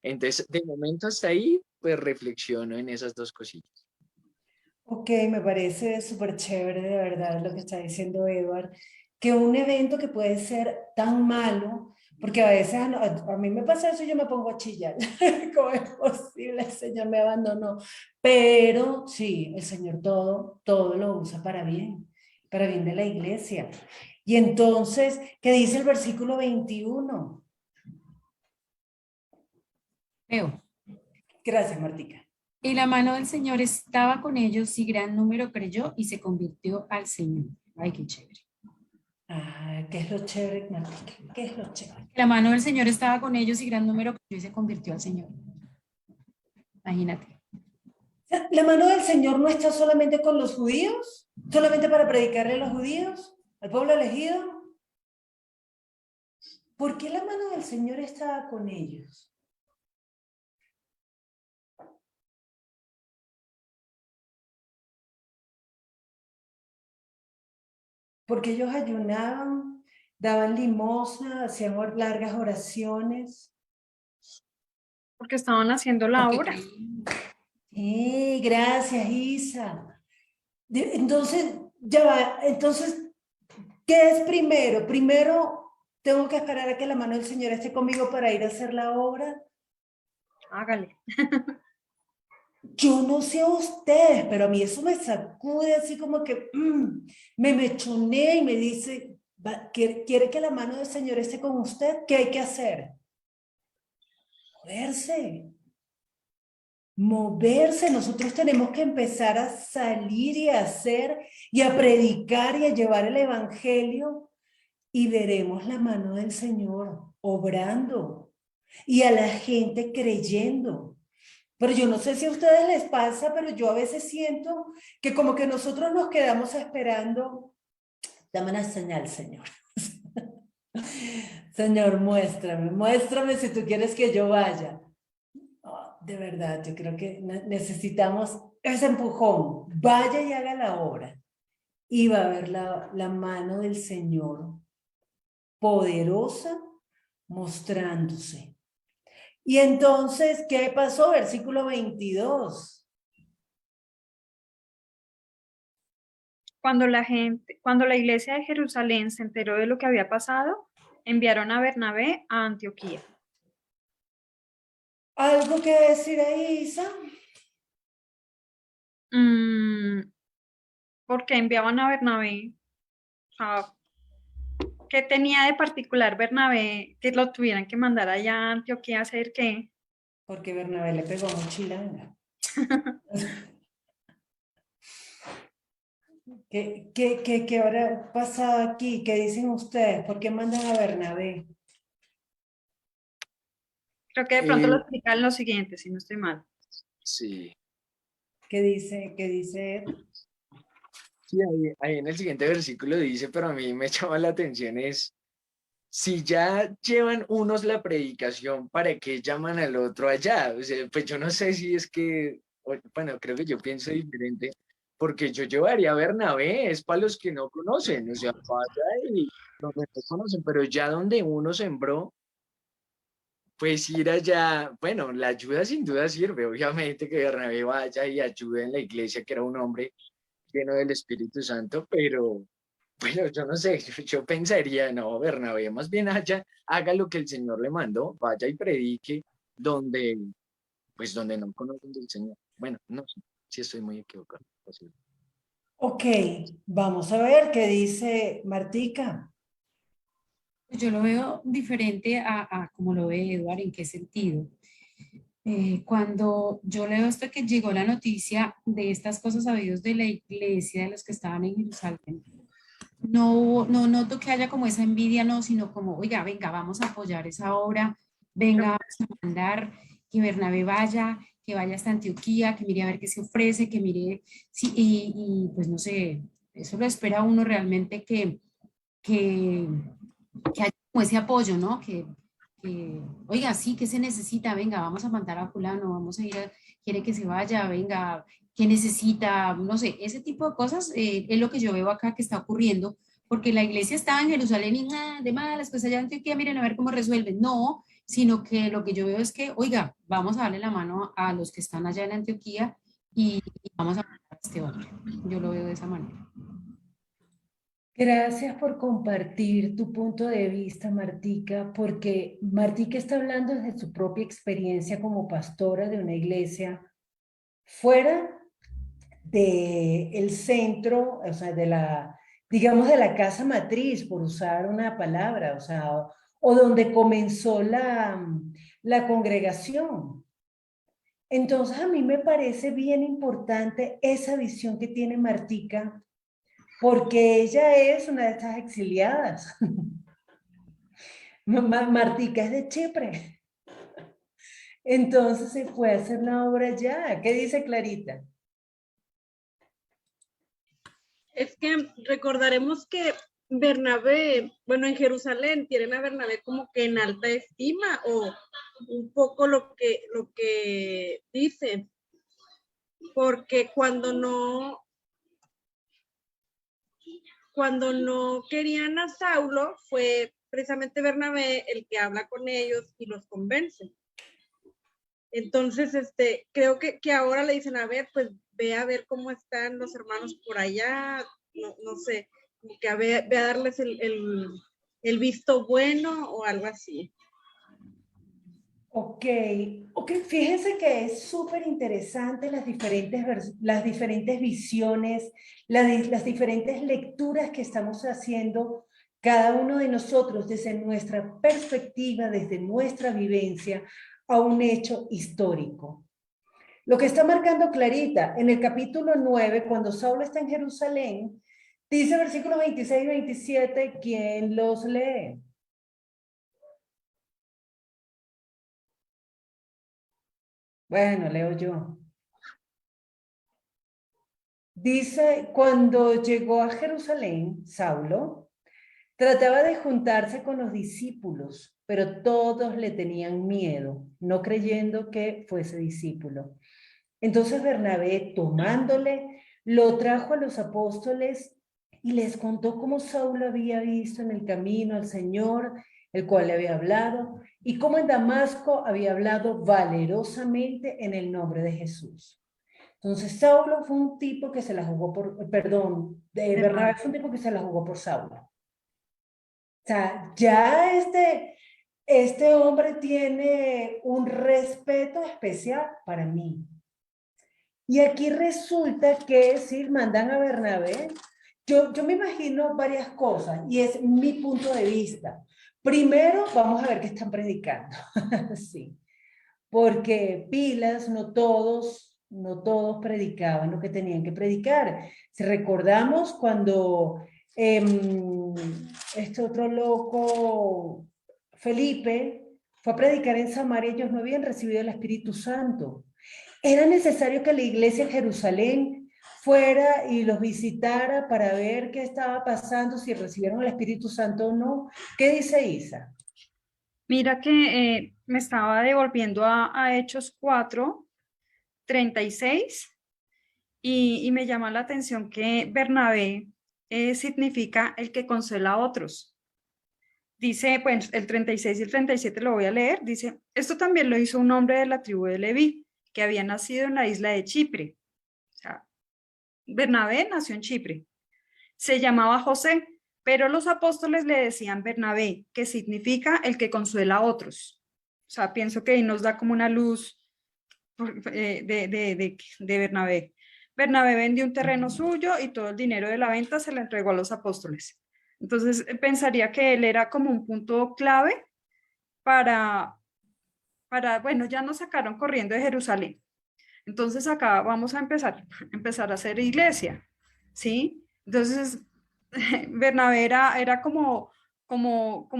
Entonces, de momento hasta ahí, pues reflexiono en esas dos cosillas. Ok, me parece súper chévere de verdad lo que está diciendo Edward, que un evento que puede ser tan malo, porque a veces a mí me pasa eso y yo me pongo a chillar, ¿cómo es posible? El Señor me abandonó, pero sí, el Señor todo lo usa para bien de la iglesia. Y entonces, ¿qué dice el versículo 21? Veo. Gracias, Martica. Y la mano del Señor estaba con ellos y gran número creyó y se convirtió al Señor. Ay, qué chévere. Ah, ¿qué es lo chévere, Martica? ¿Qué es lo chévere? La mano del Señor estaba con ellos y gran número creyó y se convirtió al Señor. Imagínate. La mano del Señor no está solamente con los judíos, solamente para predicarle a los judíos, al pueblo elegido. ¿Por qué la mano del Señor estaba con ellos? Porque ellos ayunaban, daban limosna, hacían largas oraciones. Porque estaban haciendo la Porque obra. creí. Sí, gracias, Isa. Entonces, ya va. Entonces, ¿qué es primero? Primero, tengo que esperar a que la mano del Señor esté conmigo para ir a hacer la obra. Hágale. Yo no sé a ustedes, pero a mí eso me sacude así como que me mechonea y me dice, ¿quiere que la mano del Señor esté con usted? ¿Qué hay que hacer? Moverse. moverse. Nosotros tenemos que empezar a salir y a hacer y a predicar y a llevar el evangelio y veremos la mano del Señor obrando y a la gente creyendo. Pero yo no sé si a ustedes les pasa, pero yo a veces siento que como que nosotros nos quedamos esperando. Dame una señal, Señor. Señor, muéstrame si tú quieres que yo vaya. Oh, de verdad, yo creo que necesitamos ese empujón. Vaya y haga la obra. Y va a ver la mano del Señor poderosa mostrándose. Y entonces, ¿qué pasó? Versículo 22. Cuando la iglesia de Jerusalén se enteró de lo que había pasado, enviaron a Bernabé a Antioquía. ¿Algo que decir ahí, Isa? ¿Por qué enviaban a Bernabé? O sea, ¿qué tenía de particular Bernabé que lo tuvieran que mandar allá a Antioquía a hacer qué? Porque Bernabé le pegó mochilanga. ¿Qué habrá pasado aquí? ¿Qué dicen ustedes? ¿Por qué mandan a Bernabé? Creo que de pronto lo explican lo siguiente, si no estoy mal. Sí. ¿Qué dice Ed? Sí, ahí en el siguiente versículo dice, pero a mí me llama la atención es, si ya llevan unos la predicación, ¿para qué llaman al otro allá? O sea, pues yo no sé si es que, bueno, creo que yo pienso diferente, porque yo llevaría a Bernabé, es para los que no conocen, o sea, vaya y los que no conocen, pero ya donde uno sembró, pues ir allá, bueno, la ayuda sin duda sirve, obviamente que Bernabé vaya y ayude en la iglesia, que era un hombre lleno del Espíritu Santo, pero bueno, yo no sé, yo pensaría, no, Bernabé, más bien allá, haga lo que el Señor le mandó, vaya y predique donde, pues donde no conocen del Señor. Bueno, no sé si estoy muy equivocado. Posible. Ok, vamos a ver qué dice Martica. Yo lo veo diferente a como lo ve Eduardo. ¿En qué sentido? Cuando yo leo esto que llegó la noticia de estas cosas sabidos de la iglesia, de los que estaban en Jerusalén, no noto que haya como esa envidia, no, sino como, oiga, venga, vamos a apoyar esa obra, venga, vamos a mandar que Bernabé vaya, que vaya hasta Antioquía, que mire a ver qué se ofrece, que mire, sí, y pues no sé, eso lo espera uno realmente que, que haya como ese apoyo, ¿no? Oiga, sí, ¿qué se necesita? Venga, vamos a mandar a fulano, vamos a ir, quiere que se vaya, venga, ¿qué necesita? No sé, ese tipo de cosas es lo que yo veo acá que está ocurriendo, porque la iglesia estaba en Jerusalén y nada, de malas, pues allá en Antioquía, miren a ver cómo resuelven. No, sino que lo que yo veo es que, oiga, vamos a darle la mano a los que están allá en Antioquía y vamos a mandar a este hombre. Yo lo veo de esa manera. Gracias por compartir tu punto de vista, Martica, porque Martica está hablando desde su propia experiencia como pastora de una iglesia fuera del centro, o sea, digamos, de la casa matriz, por usar una palabra, o sea, o donde comenzó la congregación. Entonces, a mí me parece bien importante esa visión que tiene Martica, porque ella es una de estas exiliadas. Martica es de Chipre. Entonces se fue a hacer la obra allá. ¿Qué dice Clarita? Es que recordaremos que Bernabé, bueno, en Jerusalén tienen a Bernabé como que en alta estima o un poco lo que dice, porque cuando no querían a Saulo, fue precisamente Bernabé el que habla con ellos y los convence. Entonces, creo que ahora le dicen, a ver, pues ve a ver cómo están los hermanos por allá, no sé, como que ve a darles el visto bueno o algo así. Ok, fíjense que es súper interesante las diferentes visiones, las diferentes lecturas que estamos haciendo cada uno de nosotros desde nuestra perspectiva, desde nuestra vivencia, a un hecho histórico. Lo que está marcando Clarita, en el capítulo 9, cuando Saulo está en Jerusalén, dice versículos 26 y 27, ¿quién los lee? Bueno, leo yo. Dice, cuando llegó a Jerusalén, Saulo trataba de juntarse con los discípulos, pero todos le tenían miedo, no creyendo que fuese discípulo. Entonces Bernabé, tomándole, lo trajo a los apóstoles y les contó cómo Saulo había visto en el camino al Señor, el cual le había hablado, y cómo en Damasco había hablado valerosamente en el nombre de Jesús. Entonces Saulo fue un tipo que se la jugó por, perdón, Bernabé fue un tipo que se la jugó por Saulo. O sea, ya este hombre tiene un respeto especial para mí. Y aquí resulta que si mandan a Bernabé, yo me imagino varias cosas y es mi punto de vista. Primero, vamos a ver qué están predicando. Sí, porque pilas, no todos predicaban lo que tenían que predicar. Si recordamos cuando este otro loco, Felipe, fue a predicar en Samaria, ellos no habían recibido el Espíritu Santo. Era necesario que la iglesia en Jerusalén fuera y los visitara para ver qué estaba pasando, si recibieron el Espíritu Santo o no. ¿Qué dice Isa? Mira que me estaba devolviendo a Hechos 4:36 y me llama la atención que Bernabé significa el que consuela a otros. Dice, pues el 36 y el 37 lo voy a leer, dice, esto también lo hizo un hombre de la tribu de Leví, que había nacido en la isla de Chipre. O sea, Bernabé nació en Chipre. Se llamaba José, pero los apóstoles le decían Bernabé, que significa el que consuela a otros. O sea, pienso que ahí nos da como una luz de Bernabé. Bernabé vendió un terreno suyo y todo el dinero de la venta se le entregó a los apóstoles. Entonces, pensaría que él era como un punto clave para, bueno, ya nos sacaron corriendo de Jerusalén. Entonces, acá vamos a empezar a hacer iglesia, ¿sí? Entonces, Bernabé era como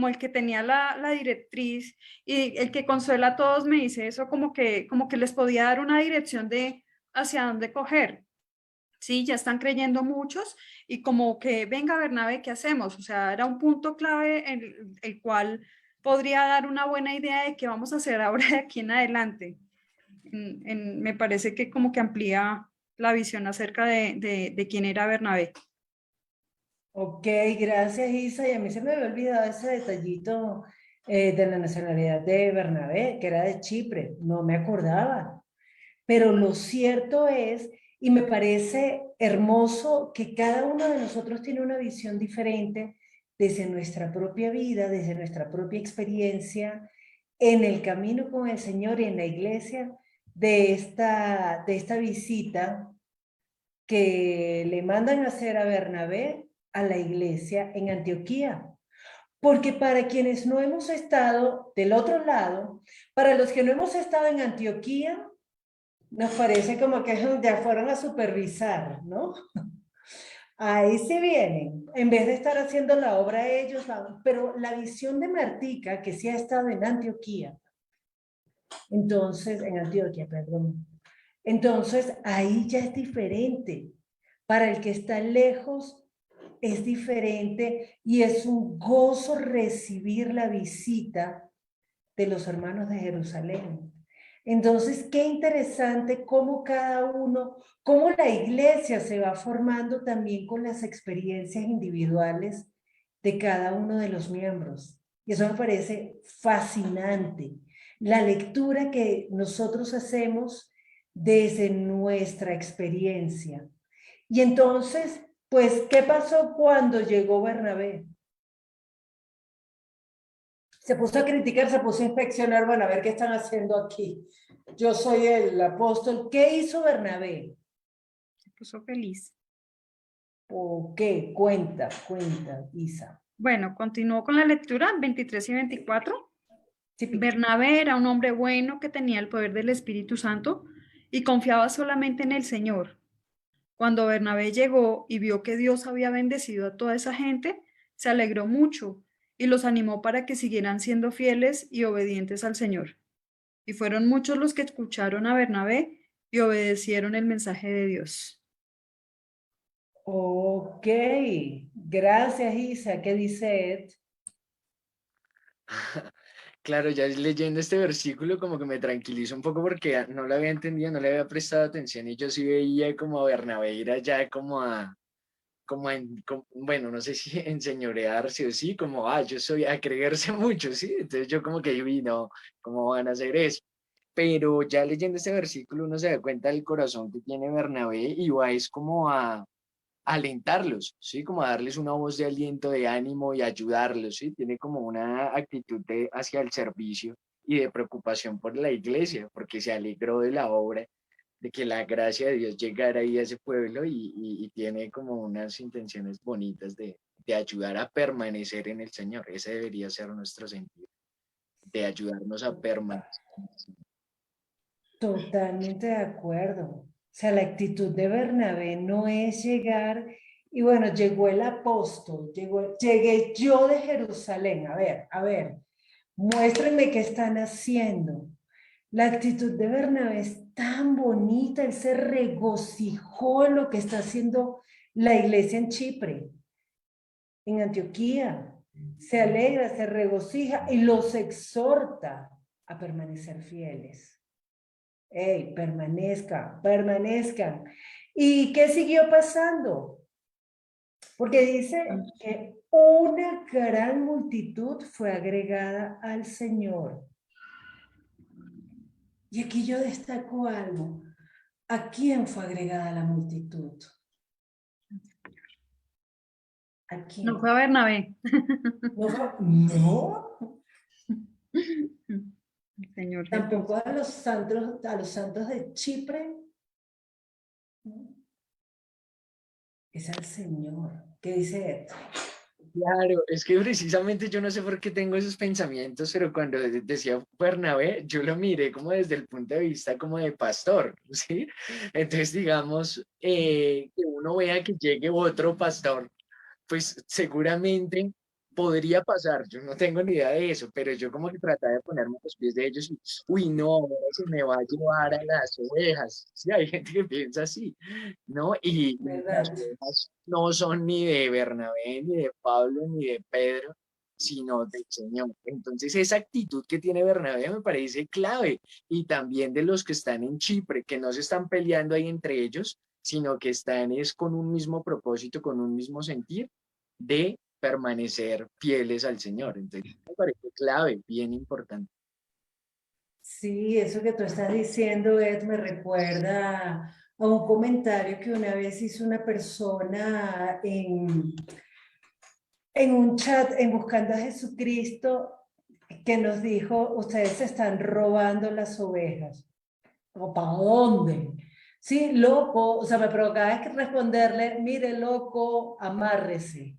el que tenía la directriz y el que consuela a todos me dice eso como que les podía dar una dirección de hacia dónde coger. Sí, ya están creyendo muchos y como que venga Bernabé, ¿qué hacemos? O sea, era un punto clave en el cual podría dar una buena idea de qué vamos a hacer ahora de aquí en adelante. Me parece que como que amplía la visión acerca de quién era Bernabé. Ok, gracias Isa. Y a mí se me había olvidado ese detallito de la nacionalidad de Bernabé, que era de Chipre. No me acordaba. Pero lo cierto es, y me parece hermoso, que cada uno de nosotros tiene una visión diferente desde nuestra propia vida, desde nuestra propia experiencia, en el camino con el Señor y en la iglesia, de esta visita que le mandan a hacer a Bernabé a la iglesia en Antioquía. Porque para quienes no hemos estado del otro lado, para los que no hemos estado en Antioquía, nos parece como que ya fueron a supervisar, ¿no? Ahí sí vienen, en vez de estar haciendo la obra ellos, pero la visión de Martica, que sí ha estado en Antioquía, entonces, en Antioquia, perdón, entonces ahí ya es diferente. Para el que está lejos es diferente y es un gozo recibir la visita de los hermanos de Jerusalén. Entonces, qué interesante cómo cada uno, cómo la iglesia se va formando también con las experiencias individuales de cada uno de los miembros. Y eso me parece fascinante. La lectura que nosotros hacemos desde nuestra experiencia. Y entonces, pues, ¿qué pasó cuando llegó Bernabé? Se puso a criticar, se puso a inspeccionar, bueno, a ver qué están haciendo aquí. Yo soy el apóstol. ¿Qué hizo Bernabé? Se puso feliz. ¿O qué? Cuenta, Isa. Bueno, continuó con la lectura, 23 y 24. Sí, Bernabé era un hombre bueno que tenía el poder del Espíritu Santo y confiaba solamente en el Señor. Cuando Bernabé llegó y vio que Dios había bendecido a toda esa gente, se alegró mucho y los animó para que siguieran siendo fieles y obedientes al Señor. Y fueron muchos los que escucharon a Bernabé y obedecieron el mensaje de Dios. Ok, gracias Isa. ¿Qué dice Ed? Claro, ya leyendo este versículo como que me tranquilizo un poco porque no lo había entendido, no le había prestado atención y yo sí veía como a Bernabé ir allá bueno, no sé si enseñorearse o sí, como, yo soy a creerse mucho, ¿sí? Entonces yo como que vi, no, ¿cómo van a hacer eso? Pero ya leyendo este versículo uno se da cuenta del corazón que tiene Bernabé y va es como a alentarlos, ¿sí? Como a darles una voz de aliento, de ánimo y ayudarlos, ¿sí? Tiene como una actitud hacia el servicio y de preocupación por la iglesia, porque se alegró de la obra, de que la gracia de Dios llegara ahí a ese pueblo y tiene como unas intenciones bonitas de ayudar a permanecer en el Señor. Ese debería ser nuestro sentido, de ayudarnos a permanecer en el Señor. Totalmente de acuerdo. O sea, la actitud de Bernabé no es llegar y bueno, llegó el apóstol, llegué yo de Jerusalén. A ver, muéstrenme qué están haciendo. La actitud de Bernabé es tan bonita, él se regocijó en lo que está haciendo la iglesia en Chipre, en Antioquía. Se alegra, se regocija y los exhorta a permanecer fieles. ¡Ey, permanezcan! ¿Y qué siguió pasando? Porque dice que una gran multitud fue agregada al Señor. Y aquí yo destaco algo. ¿A quién fue agregada la multitud? ¿A quién? No fue a Bernabé. No. Señor Jesús. Tampoco a los santos de Chipre. Es al Señor. ¿Qué dice Ed? Claro, es que precisamente yo no sé por qué tengo esos pensamientos, pero cuando decía Bernabé, yo lo miré como desde el punto de vista como de pastor, ¿sí? Entonces, digamos, que uno vea que llegue otro pastor, pues seguramente podría pasar, yo no tengo ni idea de eso, pero yo como que trataba de ponerme a los pies de ellos y, uy, no, ahora se me va a llevar a las ovejas, sí, hay gente que piensa así, ¿no? Y las ¿Verdad? ovejas no son ni de Bernabé, ni de Pablo, ni de Pedro, sino del Señor. Entonces esa actitud que tiene Bernabé me parece clave y también de los que están en Chipre, que no se están peleando ahí entre ellos, sino que están es con un mismo propósito, con un mismo sentir de permanecer fieles al Señor. Entonces, me parece clave, bien importante. Sí, eso que tú estás diciendo, Ed, me recuerda a un comentario que una vez hizo una persona en un chat en Buscando a Jesucristo que nos dijo, ustedes se están robando las ovejas. ¿O para dónde? Sí, loco, o sea, me provocaba que responderle, mire, loco, amárrese.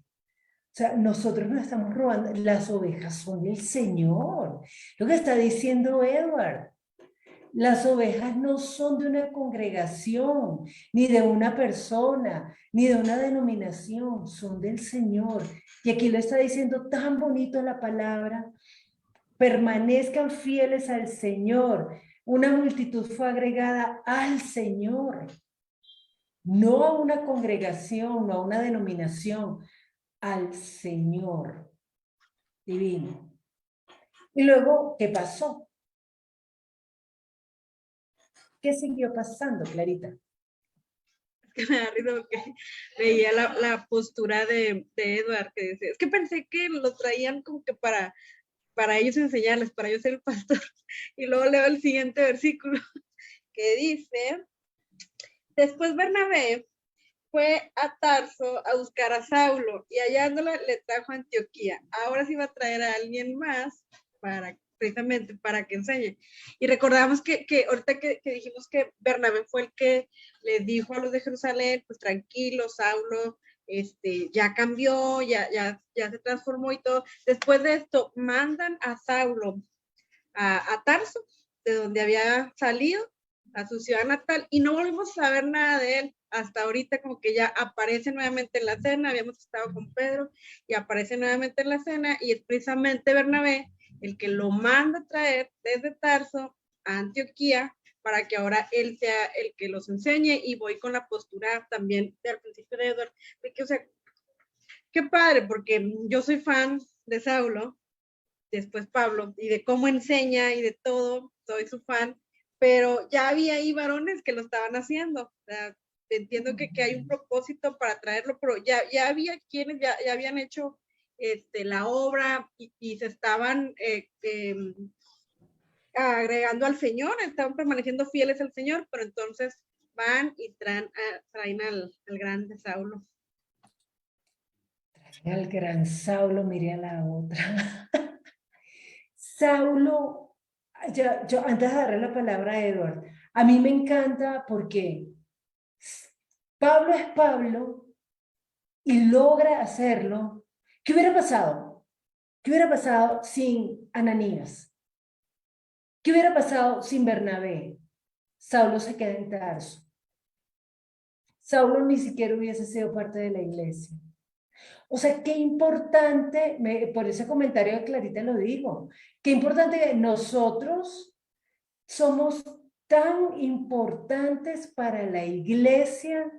O sea, nosotros no estamos robando, las ovejas son del Señor. Lo que está diciendo Edward, las ovejas no son de una congregación, ni de una persona, ni de una denominación, son del Señor. Y aquí lo está diciendo tan bonito la palabra, permanezcan fieles al Señor. Una multitud fue agregada al Señor, no a una congregación, no a una denominación, al Señor divino. Y luego, ¿qué pasó? ¿Qué siguió pasando, Clarita? Que me da risa porque veía la postura de Edward, que decía, es que pensé que lo traían como que para ellos enseñarles, para ellos ser el pastor. Y luego leo el siguiente versículo que dice, después Bernabé fue a Tarso a buscar a Saulo y hallándola le trajo a Antioquía. Ahora sí va a traer a alguien más precisamente para que enseñe. Y recordamos que ahorita que dijimos que Bernabé fue el que le dijo a los de Jerusalén, pues tranquilo, Saulo, ya cambió, ya se transformó y todo. Después de esto, mandan a Saulo a Tarso, de donde había salido, a su ciudad natal y no volvimos a saber nada de él hasta ahorita, como que ya aparece nuevamente en la cena. Habíamos estado con Pedro y aparece nuevamente en la cena, y es precisamente Bernabé el que lo manda a traer desde Tarso a Antioquía para que ahora él sea el que los enseñe. Y voy con la postura también del principio de Edward, de que, o sea, qué padre, porque yo soy fan de Saulo, después Pablo, y de cómo enseña y de todo, soy su fan, pero ya había ahí varones que lo estaban haciendo. O sea, entiendo que hay un propósito para traerlo, pero ya había quienes ya habían hecho la obra y se estaban agregando al Señor, estaban permaneciendo fieles al Señor, pero entonces van y traen al grande Saulo. Al gran Saulo, mire a la otra. Saulo, yo antes de darle la palabra a Edward, a mí me encanta porque Pablo es Pablo y logra hacerlo. ¿Qué hubiera pasado? ¿Qué hubiera pasado sin Ananías? ¿Qué hubiera pasado sin Bernabé? Saulo se queda en Tarso. Saulo ni siquiera hubiese sido parte de la iglesia. O sea, qué importante, por ese comentario de Clarita lo digo, qué importante que nosotros somos tan importantes para la iglesia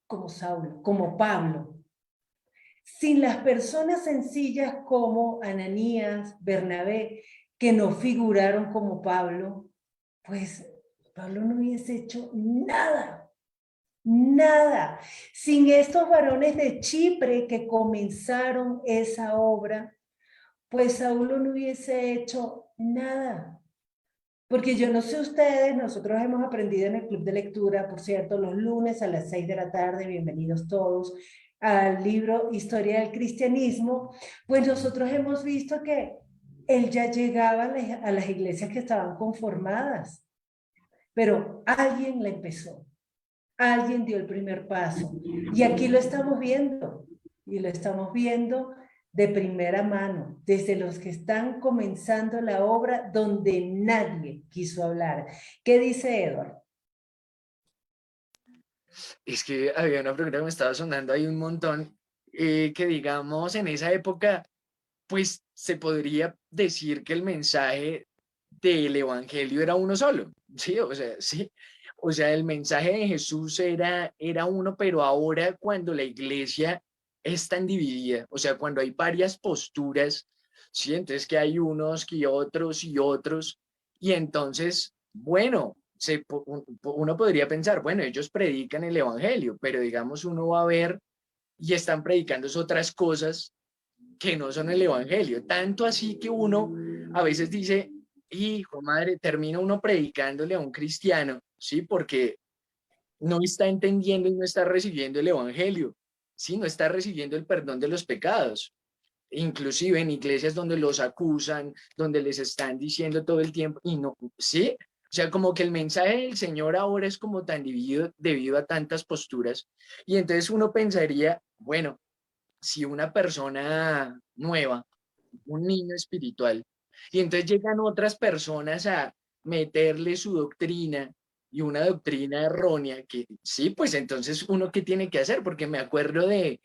como Saulo, como Pablo. Sin las personas sencillas como Ananías, Bernabé, que no figuraron como Pablo, pues Pablo no hubiese hecho nada, nada. Sin estos varones de Chipre que comenzaron esa obra, pues Saulo no hubiese hecho nada. Porque yo no sé ustedes, nosotros hemos aprendido en el club de lectura, por cierto, los lunes a las 6 de la tarde, bienvenidos todos al libro Historia del Cristianismo, pues nosotros hemos visto que él ya llegaba a las iglesias que estaban conformadas, pero alguien la empezó, alguien dio el primer paso, y aquí lo estamos viendo, y lo estamos viendo de primera mano, desde los que están comenzando la obra donde nadie quiso hablar. ¿Qué dice Edward? Es que había una pregunta que me estaba sonando ahí un montón, que digamos en esa época, pues se podría decir que el mensaje del evangelio era uno solo, ¿sí? O sea, sí. O sea, el mensaje de Jesús era uno, pero ahora cuando la iglesia es tan dividida, o sea, cuando hay varias posturas, ¿sí? Entonces que hay unos y otros, y entonces, bueno, uno podría pensar, bueno, ellos predican el evangelio, pero digamos uno va a ver y están predicando otras cosas que no son el evangelio. Tanto así que uno a veces dice, hijo, madre, termina uno predicándole a un cristiano, ¿sí? Porque no está entendiendo y no está recibiendo el evangelio, ¿sí? No está recibiendo el perdón de los pecados. Inclusive en iglesias donde los acusan, donde les están diciendo todo el tiempo, y no, ¿sí? O sea, como que el mensaje del Señor ahora es como tan dividido debido a tantas posturas. Y entonces uno pensaría, bueno, si una persona nueva, un niño espiritual, y entonces llegan otras personas a meterle su doctrina y una doctrina errónea, que sí, pues entonces uno qué tiene que hacer, porque me acuerdo de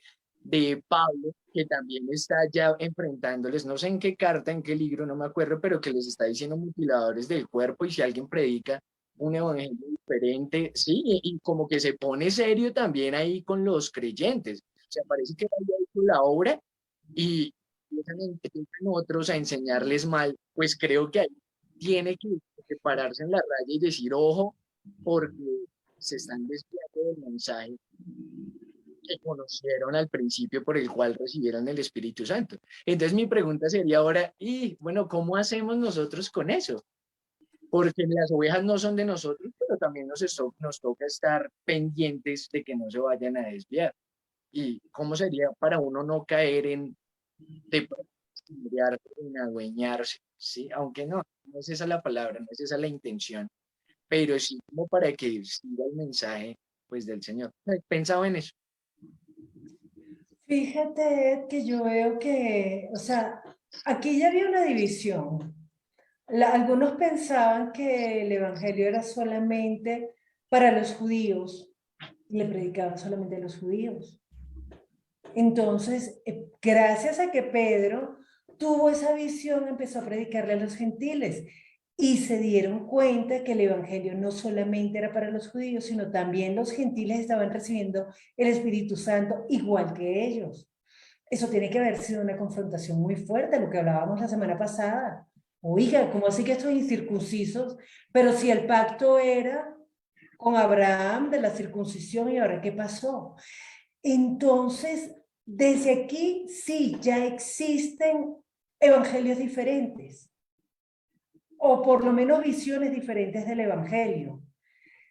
Pablo, que también está ya enfrentándoles, no sé en qué carta, en qué libro, no me acuerdo, pero que les está diciendo mutiladores del cuerpo, y si alguien predica un evangelio diferente, sí, y como que se pone serio también ahí con los creyentes. O sea, parece que vaya ahí con la obra y empiezan otros a enseñarles mal, pues creo que ahí tiene que pararse en la raya y decir, ojo, porque se están desviando del mensaje que conocieron al principio por el cual recibieron el Espíritu Santo. Entonces mi pregunta sería ahora, y bueno, ¿cómo hacemos nosotros con eso? Porque las ovejas no son de nosotros, pero también nos toca estar pendientes de que no se vayan a desviar. ¿Y cómo sería para uno no caer de en adueñarse? ¿Sí? Aunque no es esa la palabra, no es esa la intención, pero sí como para que siga el mensaje pues del Señor. Pensaba en eso. Fíjate, Ed, que yo veo que, o sea, aquí ya había una división. Algunos pensaban que el evangelio era solamente para los judíos, le predicaban solamente a los judíos. Entonces, gracias a que Pedro tuvo esa visión, empezó a predicarle a los gentiles y se dieron cuenta que el evangelio no solamente era para los judíos, sino también los gentiles estaban recibiendo el Espíritu Santo igual que ellos. Eso tiene que haber sido una confrontación muy fuerte, lo que hablábamos la semana pasada. Oiga, ¿cómo así que estos incircuncisos? Pero si el pacto era con Abraham de la circuncisión, ¿y ahora qué pasó? Entonces, desde aquí sí, ya existen evangelios diferentes, o por lo menos visiones diferentes del evangelio.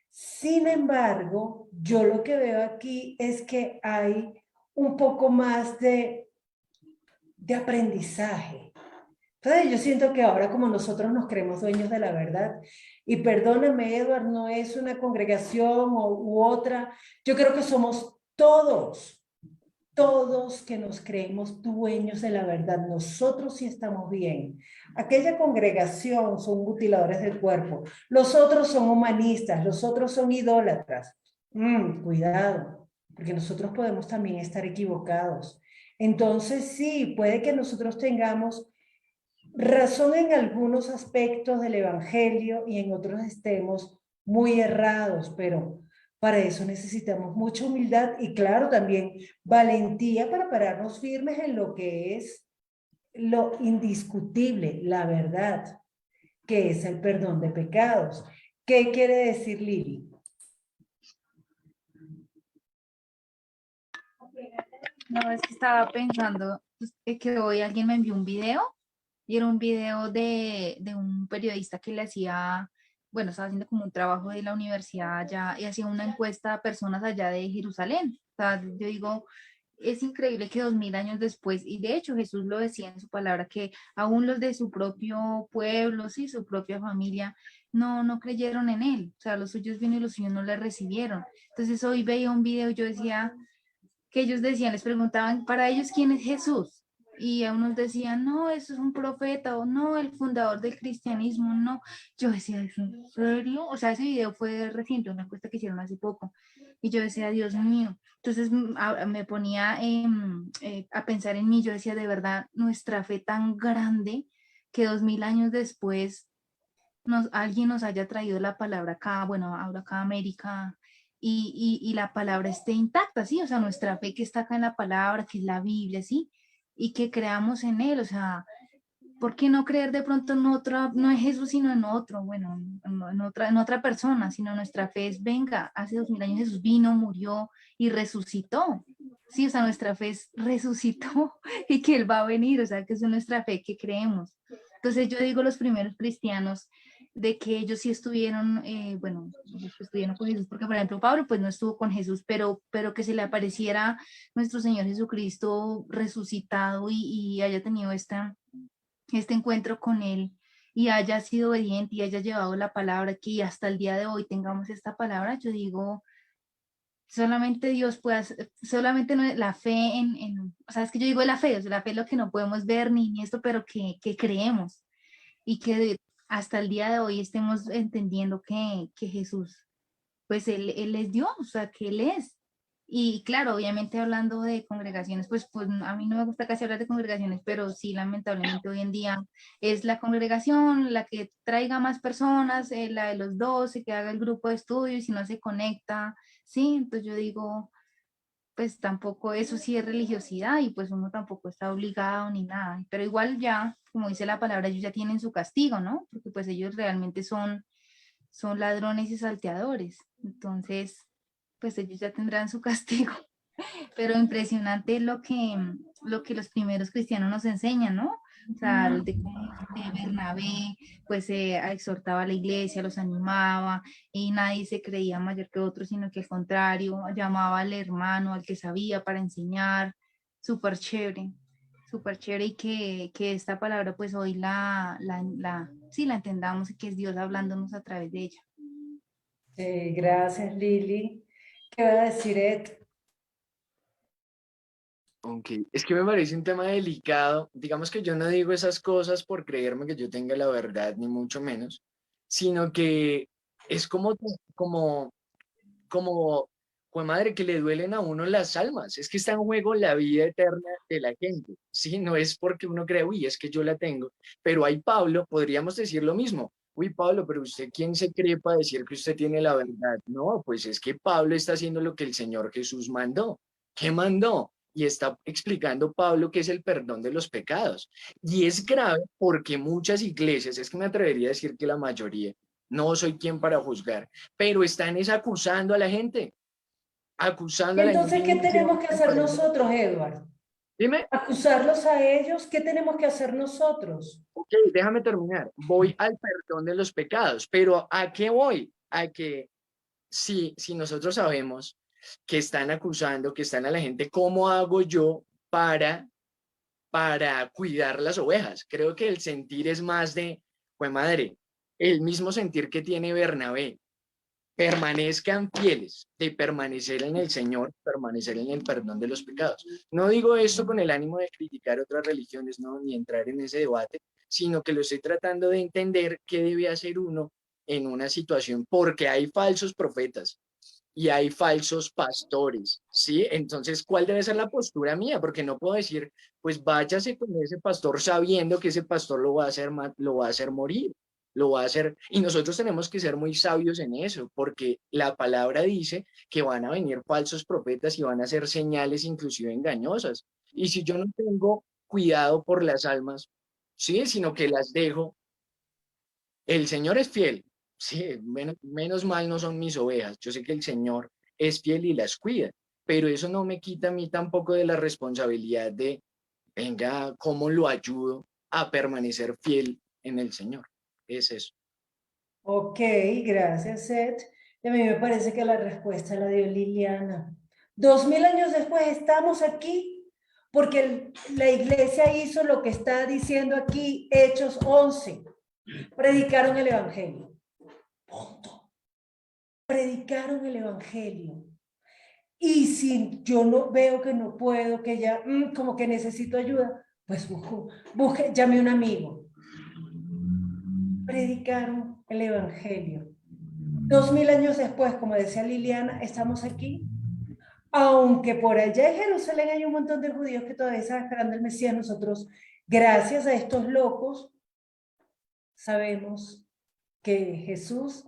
Sin embargo, yo lo que veo aquí es que hay un poco más de aprendizaje. Entonces yo siento que ahora como nosotros nos creemos dueños de la verdad, y perdóname Edward, no es una congregación u otra, yo creo que somos todos que nos creemos dueños de la verdad, nosotros sí estamos bien. Aquella congregación son mutiladores del cuerpo, los otros son humanistas, los otros son idólatras. Cuidado, porque nosotros podemos también estar equivocados. Entonces sí, puede que nosotros tengamos razón en algunos aspectos del evangelio y en otros estemos muy errados, pero para eso necesitamos mucha humildad y claro, también valentía para pararnos firmes en lo que es lo indiscutible, la verdad, que es el perdón de pecados. ¿Qué quiere decir Lili? No, es que estaba pensando pues, que hoy alguien me envió un video y era un video de un periodista que le hacía, bueno, estaba haciendo como un trabajo de la universidad allá y hacía una encuesta a personas allá de Jerusalén. O sea, yo digo, es increíble que 2000 años después, y de hecho Jesús lo decía en su palabra, que aún los de su propio pueblo, sí, su propia familia, no creyeron en él. O sea, los suyos vino y los suyos no le recibieron. Entonces hoy veía un video y yo decía que ellos decían, les preguntaban, para ellos, ¿quién es Jesús? Y a unos decían, no, eso es un profeta, o no, el fundador del cristianismo, no. Yo decía, ¿es en serio? O sea, ese video fue reciente, una encuesta que hicieron hace poco. Y yo decía, Dios mío. Entonces me ponía a pensar en mí, yo decía, de verdad, nuestra fe tan grande que 2000 años después alguien nos haya traído la palabra acá, bueno, ahora acá a América, y la palabra esté intacta, ¿sí? O sea, nuestra fe que está acá en la palabra, que es la Biblia, ¿sí? Y que creamos en él, o sea, ¿por qué no creer de pronto en otra, no en Jesús, sino en otro, bueno, en otra persona, sino nuestra fe es, venga, hace 2000 años Jesús vino, murió y resucitó, sí, o sea, nuestra fe es resucitó y que Él va a venir, o sea, que es nuestra fe que creemos. Entonces yo digo los primeros cristianos de que ellos sí estuvieron, bueno, ellos estuvieron con Jesús, porque por ejemplo Pablo pues no estuvo con Jesús, pero que se le apareciera nuestro Señor Jesucristo resucitado y haya tenido este encuentro con Él y haya sido obediente y haya llevado la palabra, que hasta el día de hoy tengamos esta palabra, yo digo, solamente Dios puede hacer, solamente la fe o sea, es que yo digo la fe, o sea, la fe es lo que no podemos ver ni esto, pero que creemos y que hasta el día de hoy estemos entendiendo que Jesús, pues él es Dios, o sea, que Él es. Y claro, obviamente hablando de congregaciones, pues a mí no me gusta casi hablar de congregaciones, pero sí, lamentablemente hoy en día es la congregación la que traiga más personas, la de los 12, que haga el grupo de estudio y si no se conecta, sí, entonces yo digo, pues tampoco eso sí es religiosidad y pues uno tampoco está obligado ni nada, pero igual ya, como dice la palabra, ellos ya tienen su castigo, ¿no? Porque pues ellos realmente son ladrones y salteadores, entonces pues ellos ya tendrán su castigo, pero impresionante lo que los primeros cristianos nos enseñan, ¿no? O sea, de cómo Bernabé pues exhortaba a la iglesia, los animaba y nadie se creía mayor que otro, sino que al contrario, llamaba al hermano, al que sabía para enseñar, súper chévere. Súper chévere y que esta palabra pues hoy sí la entendamos y que es Dios hablándonos a través de ella. Gracias Lili. ¿Qué va a decir Ed? Ok, es que me parece un tema delicado. Digamos que yo no digo esas cosas por creerme que yo tenga la verdad, ni mucho menos, sino que es como, jue madre, que le duelen a uno las almas. Es que está en juego la vida eterna de la gente. Sí, no es porque uno cree, uy, es que yo la tengo. Pero ahí Pablo, podríamos decir lo mismo. Uy, Pablo, pero usted, ¿quién se cree para decir que usted tiene la verdad? No, pues es que Pablo está haciendo lo que el Señor Jesús mandó. ¿Qué mandó? Y está explicando Pablo qué es el perdón de los pecados. Y es grave porque muchas iglesias, es que me atrevería a decir que la mayoría, no soy quien para juzgar, pero están es acusando a la gente, Y acusando a la gente. entonces, ¿qué tenemos que hacer nosotros, Edward? Dime, ¿Acusarlos a ellos? ¿Qué tenemos que hacer nosotros? ok, déjame terminar. Voy al perdón de los pecados, pero ¿a qué voy? A que si nosotros sabemos que están acusando, que están a la gente, ¿cómo hago yo para cuidar las ovejas? Creo que el sentir es más de, pues madre, el mismo sentir que tiene Bernabé. Permanezcan fieles, de permanecer en el Señor, permanecer en el perdón de los pecados. No digo esto con el ánimo de criticar otras religiones, no, ni entrar en ese debate, sino que lo estoy tratando de entender qué debe hacer uno en una situación, porque hay falsos profetas y hay falsos pastores, ¿sí? Entonces, ¿cuál debe ser la postura mía? Porque no puedo decir, pues váyase con ese pastor sabiendo que ese pastor lo va a hacer, lo va a hacer morir, lo va a hacer, y nosotros tenemos que ser muy sabios en eso, porque la palabra dice que van a venir falsos profetas y van a hacer señales inclusive engañosas. Y si yo no tengo cuidado por las almas, sí, sino que las dejo, el Señor es fiel, sí, menos mal no son mis ovejas, yo sé que el Señor es fiel y las cuida, pero eso no me quita a mí tampoco de la responsabilidad de, venga, ¿cómo lo ayudo a permanecer fiel en el Señor? Es eso. Ok, gracias, Seth. Y a mí me parece que la respuesta la dio Liliana. 2000 años después estamos aquí porque la iglesia hizo lo que está diciendo aquí Hechos 11. Predicaron el evangelio. Punto. Predicaron el evangelio. Y si yo no veo que no puedo, que ya como que necesito ayuda, pues busque, llame a un amigo. Predicaron el evangelio. 2000 años después, como decía Liliana, estamos aquí. Aunque por allá en Jerusalén hay un montón de judíos que todavía están esperando el Mesías, nosotros, gracias a estos locos, sabemos que Jesús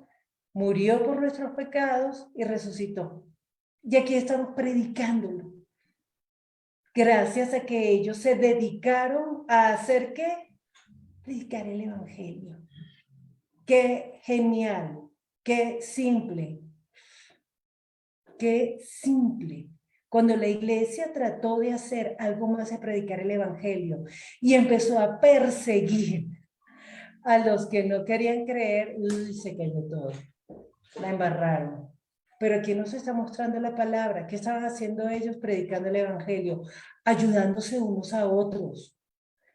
murió por nuestros pecados y resucitó. Y aquí estamos predicándolo. Gracias a que ellos se dedicaron a hacer ¿qué? Predicar el evangelio. Qué genial, qué simple. Qué simple. Cuando la iglesia trató de hacer algo más de predicar el evangelio y empezó a perseguir a los que no querían creer, se cayó todo. La embarraron. Pero aquí nos está mostrando la palabra. ¿Qué estaban haciendo ellos predicando el evangelio? Ayudándose unos a otros.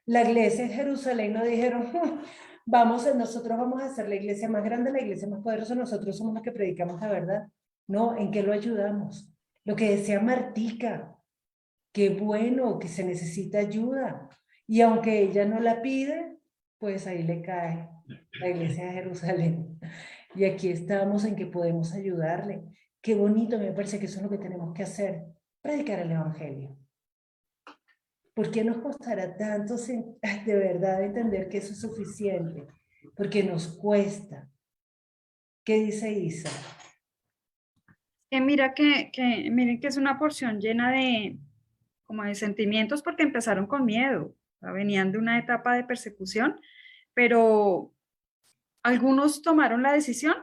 La iglesia en Jerusalén no dijeron, nosotros vamos a hacer la iglesia más grande, la iglesia más poderosa, nosotros somos los que predicamos la verdad. No, ¿en qué lo ayudamos? Lo que decía Martica, qué bueno que se necesita ayuda. Y aunque ella no la pide, pues ahí le cae la iglesia de Jerusalén. Y aquí estamos en que podemos ayudarle. Qué bonito, me parece que eso es lo que tenemos que hacer, predicar el evangelio. ¿Por qué nos costará tanto de verdad entender que eso es suficiente? Porque nos cuesta. ¿Qué dice Isa? Miren que es una porción llena de, como de sentimientos porque empezaron con miedo, o sea, venían de una etapa de persecución, pero algunos tomaron la decisión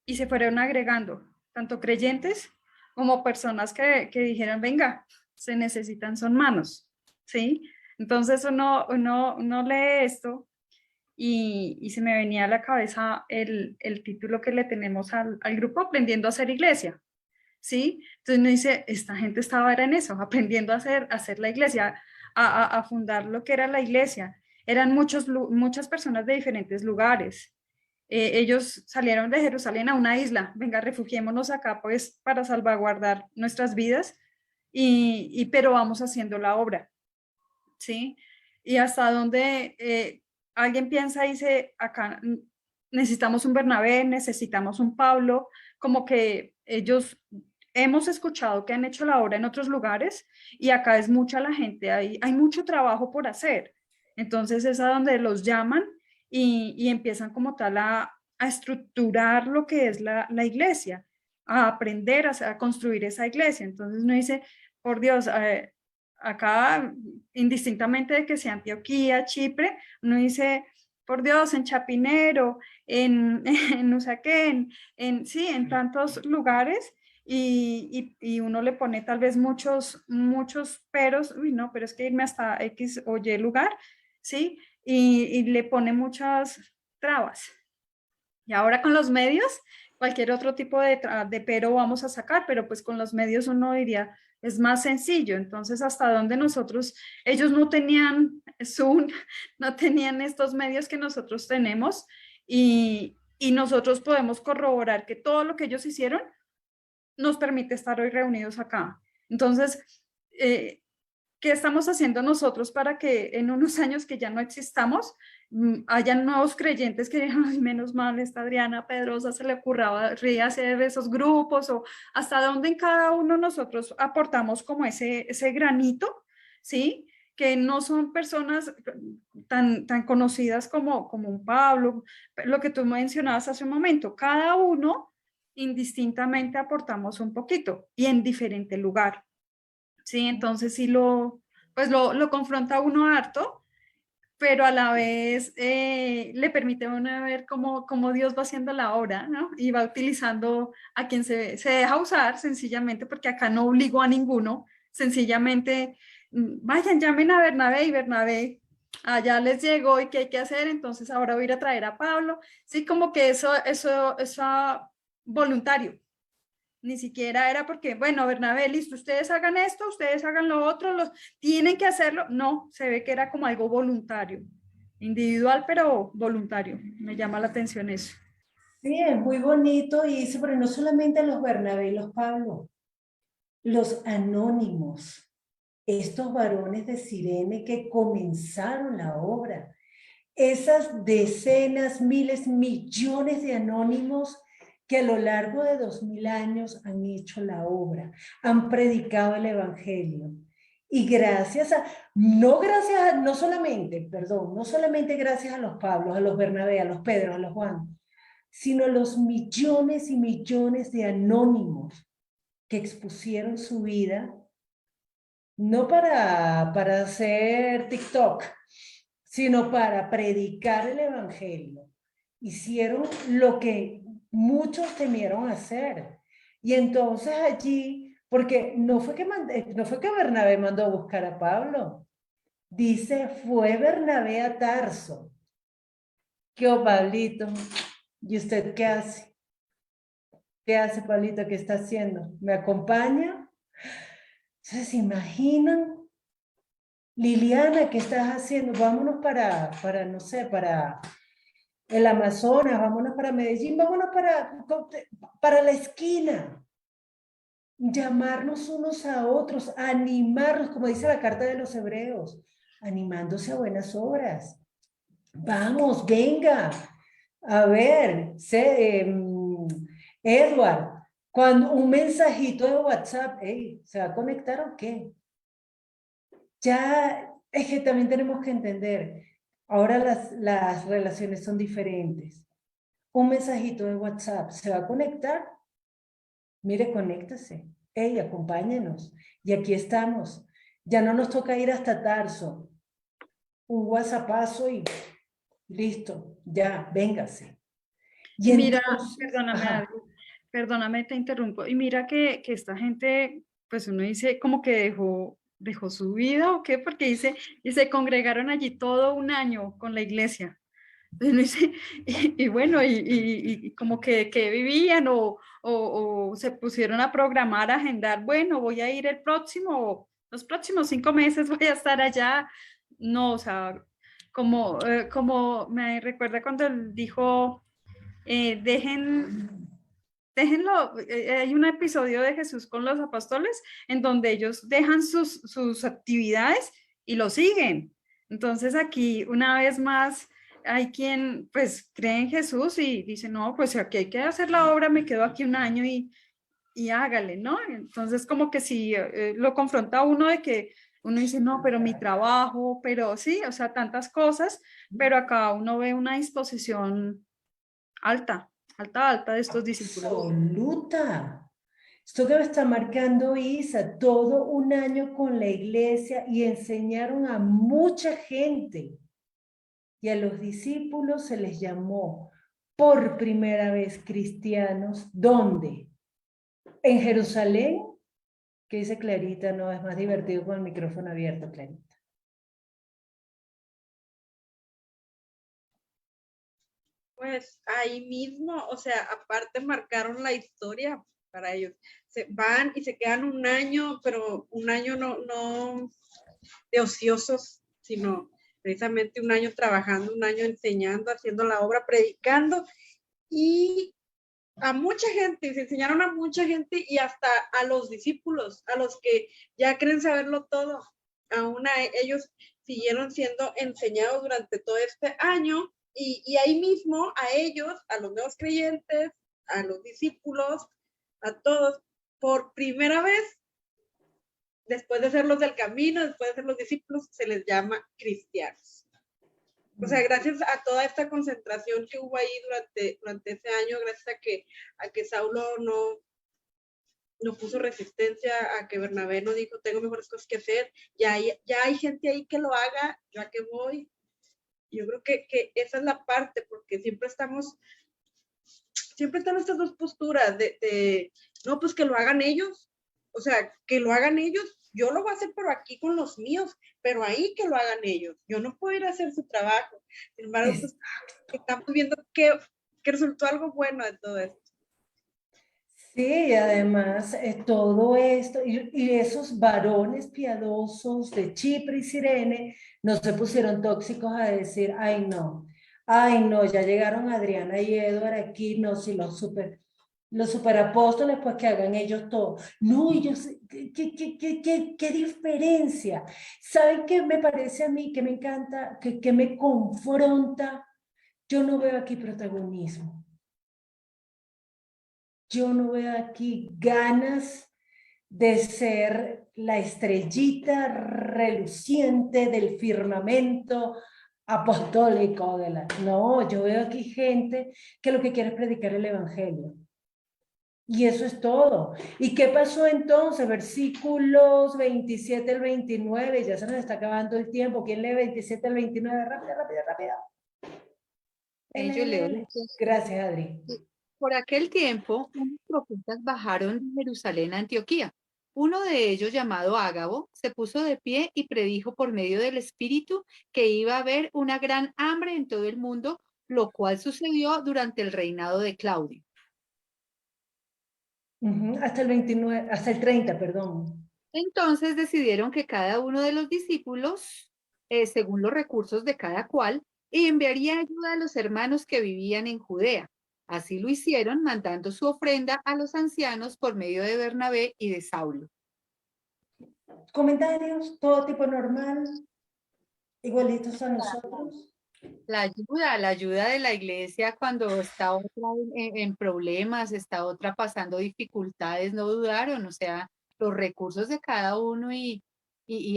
y se fueron agregando, tanto creyentes como personas que dijeran, venga, se necesitan son manos, ¿sí? Entonces uno lee esto y se me venía a la cabeza el título que le tenemos al grupo, Aprendiendo a Hacer Iglesia, ¿sí? Entonces uno dice, esta gente estaba era en eso, aprendiendo a hacer la iglesia, a fundar lo que era la iglesia. Eran muchas personas de diferentes lugares. Ellos salieron de Jerusalén a una isla, venga, refugiémonos acá pues para salvaguardar nuestras vidas. pero vamos haciendo la obra, ¿sí? Y hasta donde alguien piensa y dice, acá necesitamos un Bernabé, necesitamos un Pablo, como que ellos hemos escuchado que han hecho la obra en otros lugares y acá es mucha la gente, hay mucho trabajo por hacer. Entonces es a donde los llaman y empiezan como tal a estructurar lo que es la iglesia, a aprender a construir esa iglesia. Entonces uno dice, por Dios, acá, indistintamente de que sea Antioquía, Chipre, uno dice, por Dios, en Chapinero, en Usaquén, sí, en tantos lugares, y uno le pone tal vez muchos peros, uy, no, pero es que irme hasta X o Y lugar, ¿sí? Y le pone muchas trabas. Y ahora con los medios, cualquier otro tipo de pero vamos a sacar, pero pues con los medios uno diría, es más sencillo. Entonces, hasta donde ellos no tenían Zoom, no tenían estos medios que nosotros tenemos y nosotros podemos corroborar que todo lo que ellos hicieron nos permite estar hoy reunidos acá. Entonces, ¿qué estamos haciendo nosotros para que en unos años que ya no existamos, hayan nuevos creyentes que digan, ay, menos mal, esta Adriana Pedrosa se le ocurraba hacer esos grupos, o hasta dónde en cada uno nosotros aportamos como ese granito, ¿sí? Que no son personas tan conocidas como un Pablo, lo que tú mencionabas hace un momento, cada uno indistintamente aportamos un poquito y en diferente lugar. Sí, entonces sí pues lo confronta a uno harto, pero a la vez le permite a uno ver cómo Dios va haciendo la obra, ¿no? Y va utilizando a quien se deja usar sencillamente, porque acá no obligo a ninguno, sencillamente vayan, llamen a Bernabé y Bernabé, allá les llegó y qué hay que hacer, entonces ahora voy a ir a traer a Pablo, sí, como que eso voluntario. Ni siquiera era porque, bueno, Bernabé, listo, ustedes hagan esto, ustedes hagan lo otro, tienen que hacerlo. No, se ve que era como algo voluntario, individual, pero voluntario. Me llama la atención eso. Sí, es muy bonito y dice, pero no solamente los Bernabé y los Pablo, los anónimos, estos varones de Cirene que comenzaron la obra, esas decenas, miles, millones de anónimos que a lo largo de 2000 años han hecho la obra, han predicado el evangelio. Y no solamente, perdón, no solamente gracias a los Pablos, a los Bernabé, a los Pedros, a los Juan, sino a los millones y millones de anónimos que expusieron su vida, no para hacer TikTok, sino para predicar el evangelio. Hicieron lo que muchos temieron hacer. Y entonces allí, porque no fue que Bernabé mandó a buscar a Pablo, dice, fue Bernabé a Tarso. ¿Qué, Pablito? ¿Y usted qué hace? ¿Qué hace, Pablito? ¿Qué está haciendo? ¿Me acompaña? Entonces, ¿se imaginan? Liliana, ¿qué estás haciendo? Vámonos no sé, para el Amazonas, vámonos para Medellín, vámonos para la esquina. Llamarnos unos a otros, animarnos, como dice la carta de los hebreos, animándose a buenas obras. Vamos, venga. A ver, Edward, cuando un mensajito de WhatsApp, hey, ¿se va a conectar o qué? Ya es que también tenemos que entender, ahora las relaciones son diferentes. Un mensajito de WhatsApp, ¿se va a conectar? Mire, conéctese. Hey, acompáñenos. Y aquí estamos. Ya no nos toca ir hasta Tarso. Un WhatsAppazo y listo, ya, véngase. Y mira, entonces, perdóname, te interrumpo. Y mira que esta gente, pues uno dice como que dejó su vida o qué, porque dice, y se congregaron allí todo un año con la iglesia. Entonces uno dice, y bueno, y como que vivían o se pusieron a programar, a agendar, bueno, voy a ir los próximos 5 meses voy a estar allá. No, o sea, como me recuerda cuando él dijo, dejen déjenlo. Hay un episodio de Jesús con los apóstoles en donde ellos dejan sus actividades y lo siguen. Entonces aquí una vez más hay quien pues cree en Jesús y dice, no, pues aquí hay que hacer la obra, me quedo aquí un año y hágale, ¿no? Entonces como que si lo confronta a uno de que uno dice, no, pero mi trabajo, pero sí, o sea, tantas cosas, pero acá uno ve una disposición alta, alta de estos discípulos. Absoluta. Esto que me está marcando Isa, todo un año con la iglesia y enseñaron a mucha gente. Y a los discípulos se les llamó por primera vez cristianos. ¿Dónde? En Jerusalén, que dice Clarita, no, es más divertido con el micrófono abierto, Clarita. Pues ahí mismo, o sea, aparte marcaron la historia para ellos. Se van y se quedan un año, pero un año no de ociosos, sino precisamente un año trabajando, un año enseñando, haciendo la obra, predicando, y a mucha gente, se enseñaron a mucha gente y hasta a los discípulos, a los que ya creen saberlo todo, aún ellos siguieron siendo enseñados durante todo este año, y ahí mismo a ellos, a los nuevos creyentes, a los discípulos, a todos, por primera vez, después de ser los del camino, después de ser los discípulos, se les llama cristianos. O sea, gracias a toda esta concentración que hubo ahí durante ese año, gracias a que Saulo no puso resistencia, a que Bernabé no dijo, tengo mejores cosas que hacer, ya hay gente ahí que lo haga, yo a qué voy. Yo creo que esa es la parte, porque siempre están estas dos posturas no, pues que lo hagan ellos, o sea, que lo hagan ellos, yo lo voy a hacer, pero aquí con los míos, pero ahí que lo hagan ellos, yo no puedo ir a hacer su trabajo. Sin embargo, pues, estamos viendo que resultó algo bueno de todo esto. Sí, además todo esto, y esos varones piadosos de Chipre y Cirene no se pusieron tóxicos a decir, ay no, ya llegaron Adriana y Edward aquí, no, si los superapóstoles, pues que hagan ellos todo. No, ellos, ¿qué diferencia? ¿Saben qué me parece a mí, que me encanta, que me confronta? Yo no veo aquí protagonismo. Yo no veo aquí ganas de ser la estrellita reluciente del firmamento apostólico. No, yo veo aquí gente que lo que quiere es predicar el evangelio. Y eso es todo. ¿Y qué pasó entonces? Versículos 27 al 29, ya se nos está acabando el tiempo. ¿Quién lee 27 al 29? Rápido. Yo leo. Gracias, Adri. Por aquel tiempo, unos profetas bajaron de Jerusalén a Antioquía. Uno de ellos, llamado Ágabo, se puso de pie y predijo por medio del Espíritu que iba a haber una gran hambre en todo el mundo, lo cual sucedió durante el reinado de Claudio. Hasta el 29, hasta el 30, perdón. Entonces decidieron que cada uno de los discípulos, según los recursos de cada cual, enviaría ayuda a los hermanos que vivían en Judea. Así lo hicieron, mandando su ofrenda a los ancianos por medio de Bernabé y de Saulo. Comentarios, todo tipo normal, igualitos a nosotros. La ayuda de la iglesia cuando está otra en problemas, está otra pasando dificultades, no dudaron, o sea, los recursos de cada uno y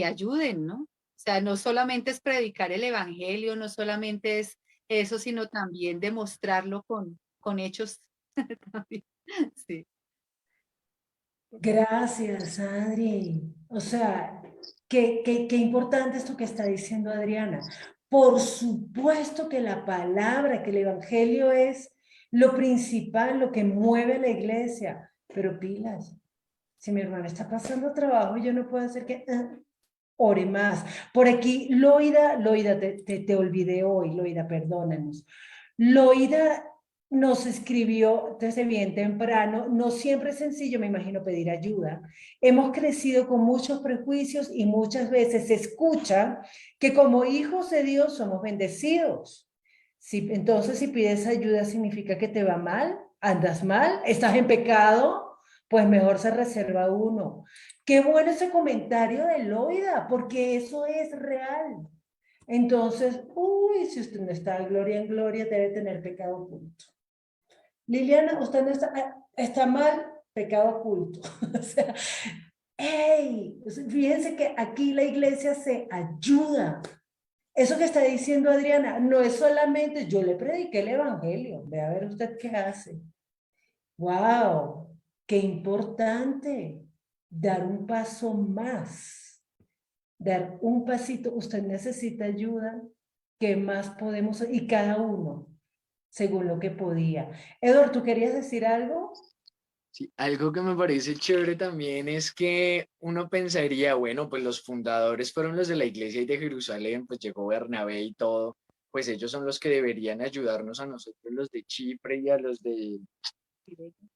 ayuden, ¿no? O sea, no solamente es predicar el evangelio, no solamente es eso, sino también demostrarlo con hechos. Sí. Gracias, Adri. O sea, qué importante esto que está diciendo Adriana. Por supuesto que la palabra, que el evangelio es lo principal, lo que mueve a la iglesia, pero pilas. Si mi hermana está pasando trabajo, yo no puedo hacer que ore más. Por aquí, Loida, te olvidé hoy, Loida, perdónanos. Loida nos escribió desde bien temprano, no siempre es sencillo, me imagino, pedir ayuda. Hemos crecido con muchos prejuicios y muchas veces se escucha que como hijos de Dios somos bendecidos. Entonces, si pides ayuda, ¿significa que te va mal? ¿Andas mal? ¿Estás en pecado? Pues mejor se reserva uno. Qué bueno ese comentario de Loida, porque eso es real. Entonces, uy, si usted no está de gloria en gloria, debe tener pecado oculto. Liliana, usted no está mal, pecado oculto. O sea, hey, fíjense que aquí la iglesia se ayuda. Eso que está diciendo Adriana, no es solamente yo le prediqué el evangelio, ve a ver usted qué hace. ¡Wow! ¡Qué importante! Dar un paso más, dar un pasito. Usted necesita ayuda, ¿qué más podemos? Y cada uno, según lo que podía. Eduardo, ¿tú querías decir algo? Sí, algo que me parece chévere también es que uno pensaría, bueno, pues los fundadores fueron los de la iglesia y de Jerusalén, pues llegó Bernabé y todo, pues ellos son los que deberían ayudarnos a nosotros, los de Chipre y a los de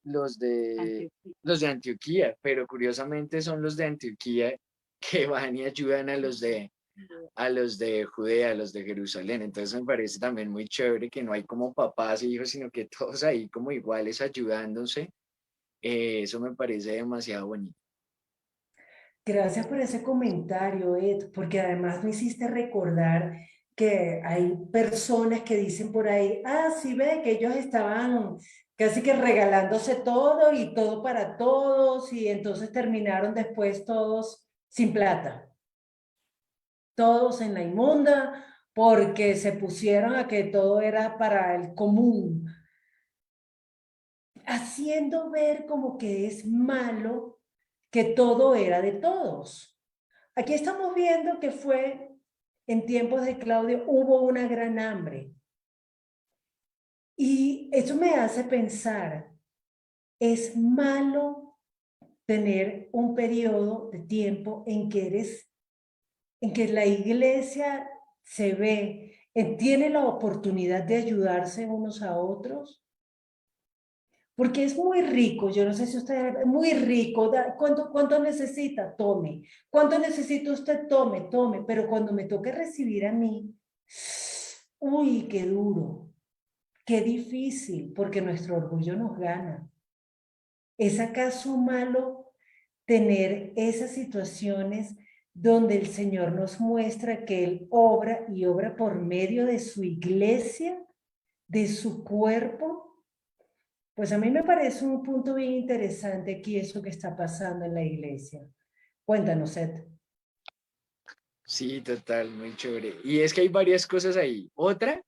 los de Antioquía, pero curiosamente son los de Antioquía que van y ayudan a los de Judea, a los de Jerusalén. Entonces me parece también muy chévere que no hay como papás e hijos, sino que todos ahí como iguales ayudándose. Eso me parece demasiado bonito. Gracias por ese comentario, Ed, porque además me hiciste recordar que hay personas que dicen por ahí, ah, sí ve que ellos estaban casi que regalándose todo y todo para todos y entonces terminaron después todos sin plata, todos en la inmunda porque se pusieron a que todo era para el común, haciendo ver como que es malo que todo era de todos. Aquí estamos viendo que fue en tiempos de Claudio, hubo una gran hambre. Y eso me hace pensar, es malo tener un periodo de tiempo en que la iglesia se ve, tiene la oportunidad de ayudarse unos a otros. Porque es muy rico, yo no sé si usted es muy rico, ¿cuánto necesita? Tome. ¿Cuánto necesita usted? Tome, tome. Pero cuando me toque recibir a mí, uy, qué duro, qué difícil, porque nuestro orgullo nos gana. ¿Es acaso malo tener esas situaciones donde el Señor nos muestra que Él obra y obra por medio de su iglesia, de su cuerpo? Pues a mí me parece un punto bien interesante aquí eso que está pasando en la iglesia. Cuéntanos, Ed. Sí, total, muy chévere. Y es que hay varias cosas ahí. Otra,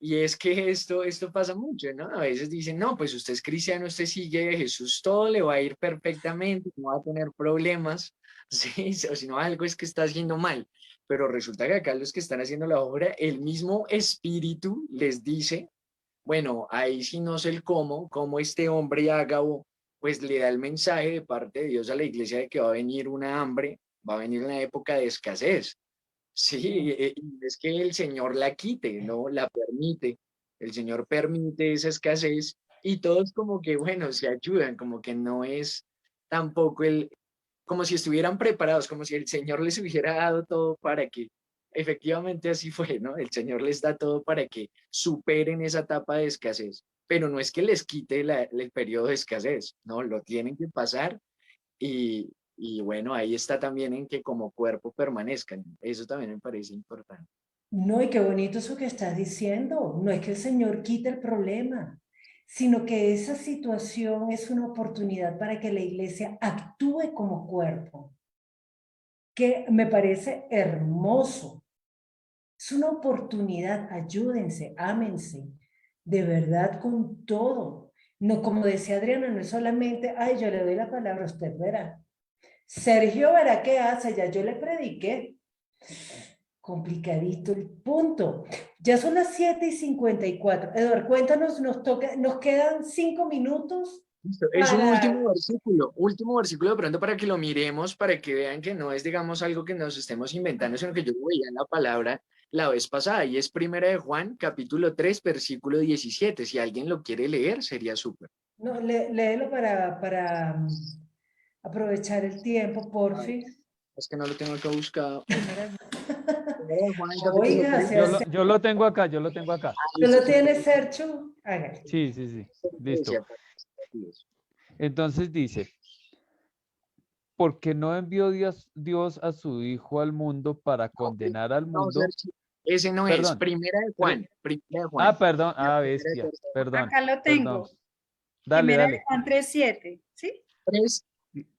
y es que esto pasa mucho, ¿no? A veces dicen, no, pues usted es cristiano, usted sigue a Jesús, todo le va a ir perfectamente, no va a tener problemas, sí, o si no, algo es que está haciendo mal. Pero resulta que acá los que están haciendo la obra, el mismo espíritu les dice, bueno, ahí sí no sé el cómo este hombre Ágabo, pues le da el mensaje de parte de Dios a la iglesia de que va a venir una hambre, va a venir una época de escasez. Sí, y es que el Señor la quite, ¿no? La permite. El Señor permite esa escasez y todos como que, bueno, se ayudan, como que no es tampoco como si estuvieran preparados, como si el Señor les hubiera dado todo para que, efectivamente así fue, ¿no? El Señor les da todo para que superen esa etapa de escasez, pero no es que les quite el periodo de escasez, ¿no? Lo tienen que pasar y bueno, ahí está también en que como cuerpo permanezcan. Eso también me parece importante. No, y qué bonito eso que estás diciendo. No es que el Señor quite el problema, sino que esa situación es una oportunidad para que la iglesia actúe como cuerpo, que me parece hermoso. Es una oportunidad, ayúdense, ámense, de verdad con todo. No, como decía Adriana, no es solamente, ay, yo le doy la palabra, usted verá. Sergio verá qué hace, ya yo le prediqué. Complicadito el punto. Ya son las 7:54. Eduardo, cuéntanos, nos quedan 5 minutos Listo. Es un para... último versículo de pronto para que lo miremos, para que vean que no es, digamos, algo que nos estemos inventando, sino que yo veía en la palabra la vez pasada, y es Primera de Juan, capítulo 3 versículo 17. Si alguien lo quiere leer, sería súper. No, léelo para aprovechar el tiempo, A ver, porfis. es que no lo tengo acá buscado. Primeras, Primera de Juan, capítulo Oiga, 3. se Yo hace... lo tengo acá, yo lo tengo acá. ¿Tú Listo, lo tienes, Sergio? Hágale. Sí, sí, sí. Listo. Entonces dice, porque no envió Dios a su Hijo al mundo para condenar al No, mundo. Sergio, ese no es. Perdón. Primera de Tre- Juan. Primera de Ah, Juan. perdón. La Ah, primera de bestia. Tercera de Juan. Perdón, Acá lo perdón. tengo. Dale, Primera de dale. Juan 3:7, ¿sí? 3,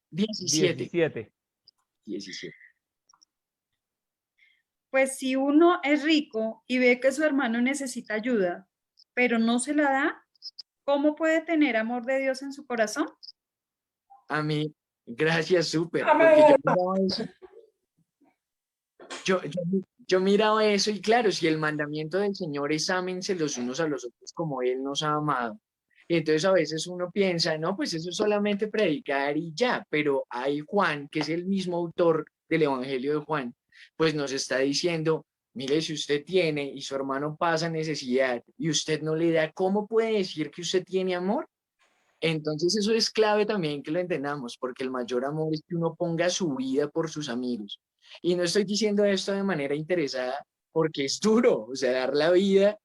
17. 17. 17. Pues si uno es rico y ve que su hermano necesita ayuda, pero no se la da, ¿cómo puede tener amor de Dios en su corazón? A mí, gracias, súper, Amén. porque yo miraba eso. Yo, yo, yo miraba eso y claro, si el mandamiento del Señor es ámense los unos a los otros como Él nos ha amado. Y entonces a veces uno piensa, no, pues eso es solamente predicar y ya, pero hay Juan, que es el mismo autor del Evangelio de Juan, pues nos está diciendo, mire, si usted tiene y su hermano pasa necesidad y usted no le da, ¿cómo puede decir que usted tiene amor? Entonces eso es clave también que lo entendamos, porque el mayor amor es que uno ponga su vida por sus amigos. Y no estoy diciendo esto de manera interesada, porque es duro, o sea, dar la vida,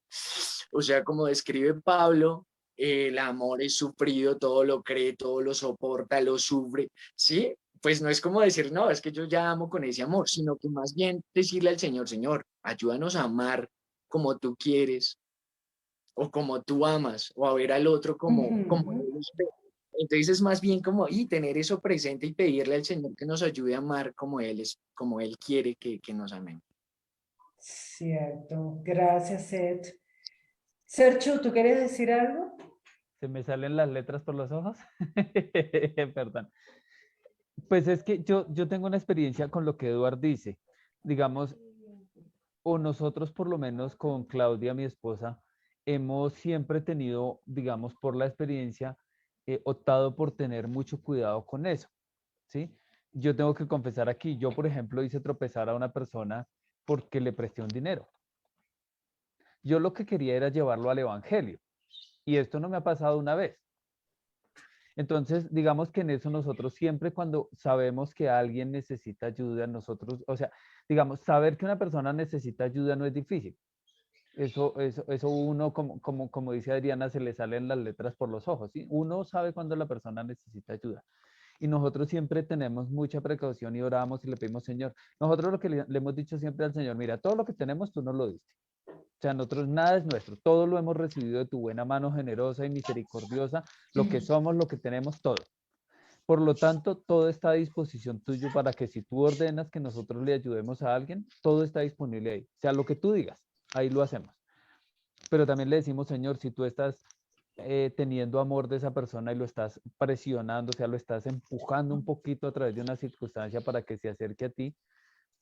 o sea, como describe Pablo, el amor es sufrido, todo lo cree, todo lo soporta, lo sufre, ¿sí? Pues no es como decir, no, es que yo ya amo con ese amor, sino que más bien decirle al Señor, Señor, ayúdanos a amar como tú quieres, o como tú amas, o a ver al otro como Ujú. Dios ve. Entonces es más bien como y tener eso presente y pedirle al Señor que nos ayude a amar como Él es, como Él quiere que nos amemos. Cierto. Gracias, Seth. Sergio, ¿tú quieres decir algo? ¿Se me salen las letras por los ojos? Perdón. Pues es que yo tengo una experiencia con lo que Eduard dice. Digamos, o nosotros por lo menos con Claudia, mi esposa, hemos siempre tenido, digamos, por la experiencia, optado por tener mucho cuidado con eso, ¿sí? Yo tengo que confesar aquí, yo por ejemplo hice tropezar a una persona porque le presté un dinero. Yo lo que quería era llevarlo al evangelio y esto no me ha pasado una vez. Entonces, digamos que en eso nosotros siempre cuando sabemos que alguien necesita ayuda, nosotros, o sea, digamos, saber que una persona necesita ayuda no es difícil. Eso uno, como dice Adriana, se le salen las letras por los ojos, ¿sí? Uno sabe cuando la persona necesita ayuda. Y nosotros siempre tenemos mucha precaución y oramos y le pedimos, Señor, nosotros lo que le hemos dicho siempre al Señor, mira, todo lo que tenemos tú nos lo diste. O sea, nosotros nada es nuestro, todo lo hemos recibido de tu buena mano generosa y misericordiosa, lo que somos, lo que tenemos, todo. Por lo tanto, todo está a disposición tuyo para que si tú ordenas que nosotros le ayudemos a alguien, todo está disponible ahí. O sea, lo que tú digas, ahí lo hacemos. Pero también le decimos, Señor, si tú estás teniendo amor de esa persona y lo estás presionando, o sea, lo estás empujando un poquito a través de una circunstancia para que se acerque a ti,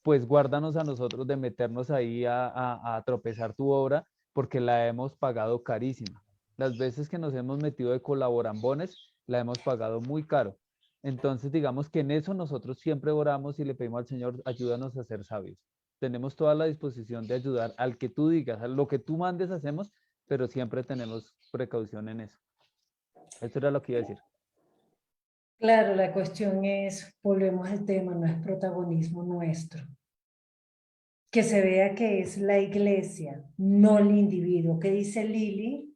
pues guárdanos a nosotros de meternos ahí a tropezar tu obra, porque la hemos pagado carísima. Las veces que nos hemos metido de colaborambones, la hemos pagado muy caro. Entonces, digamos que en eso nosotros siempre oramos y le pedimos al Señor, ayúdanos a ser sabios. Tenemos toda la disposición de ayudar al que tú digas, a lo que tú mandes hacemos, pero siempre tenemos precaución en eso. Eso era lo que iba a decir. Claro, la cuestión es, volvemos al tema, no es protagonismo nuestro. Que se vea que es la iglesia, no el individuo. ¿Qué dice Lili?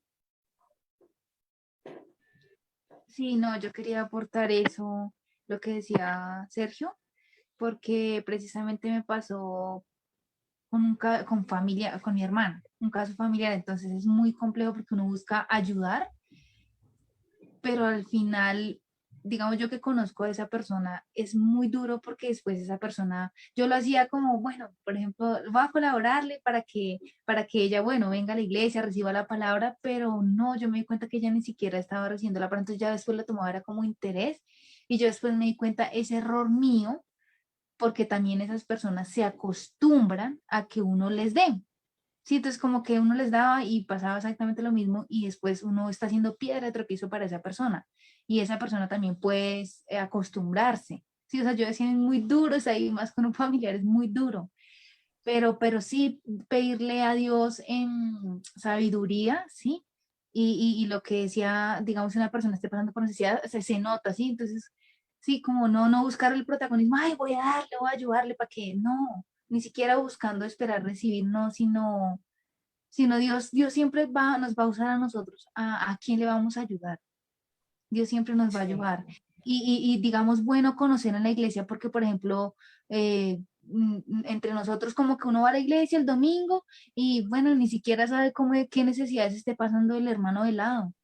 Sí, no, yo quería aportar eso, lo que decía Sergio, porque precisamente me pasó con familia, con mi hermana, un caso familiar, entonces es muy complejo porque uno busca ayudar, pero al final, digamos yo que conozco a esa persona, es muy duro porque después esa persona, yo lo hacía como, bueno, por ejemplo, voy a colaborarle para que ella, bueno, venga a la iglesia, reciba la palabra, pero no, yo me di cuenta que ella ni siquiera estaba recibiendo la palabra, entonces ya después la tomaba era como interés y yo después me di cuenta, ese error mío, porque también esas personas se acostumbran a que uno les dé. Sí, entonces como que uno les daba y pasaba exactamente lo mismo y después uno está haciendo piedra de tropiezo para esa persona y esa persona también puede acostumbrarse. Sí, o sea, yo decía, es muy duro, es ahí más con un familiar, es muy duro, pero sí pedirle a Dios en sabiduría, ¿sí? Y lo que decía, digamos, si una persona esté pasando por necesidad, se nota, ¿sí? Entonces, sí, como no buscar el protagonismo, ay, voy a darle, voy a ayudarle para que no, ni siquiera buscando esperar recibir, no, sino sino Dios siempre nos va a usar a nosotros, a quién le vamos a ayudar. Dios siempre nos va a Sí. ayudar. Y digamos, bueno conocer en la iglesia, porque por ejemplo, entre nosotros como que uno va a la iglesia el domingo y bueno, ni siquiera sabe qué necesidades esté pasando el hermano de lado.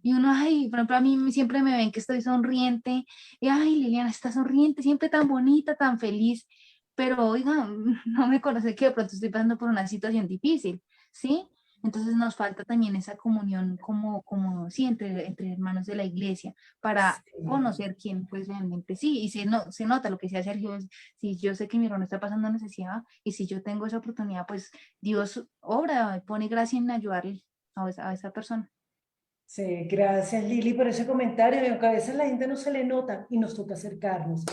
Y uno, ay, por ejemplo, a mí siempre me ven que estoy sonriente, y ay, Liliana está sonriente, siempre tan bonita, tan feliz, pero oiga, no me conoce que de pronto estoy pasando por una situación difícil, ¿sí? Entonces nos falta también esa comunión como sí, entre hermanos de la iglesia, para conocer quién pues realmente sí, y se nota lo que decía Sergio, si yo sé que mi hermano está pasando necesidad, y si yo tengo esa oportunidad, pues Dios obra, pone gracia en ayudarle a esa persona. Sí, gracias Lili por ese comentario. Aunque a veces la gente no se le nota y nos toca acercarnos.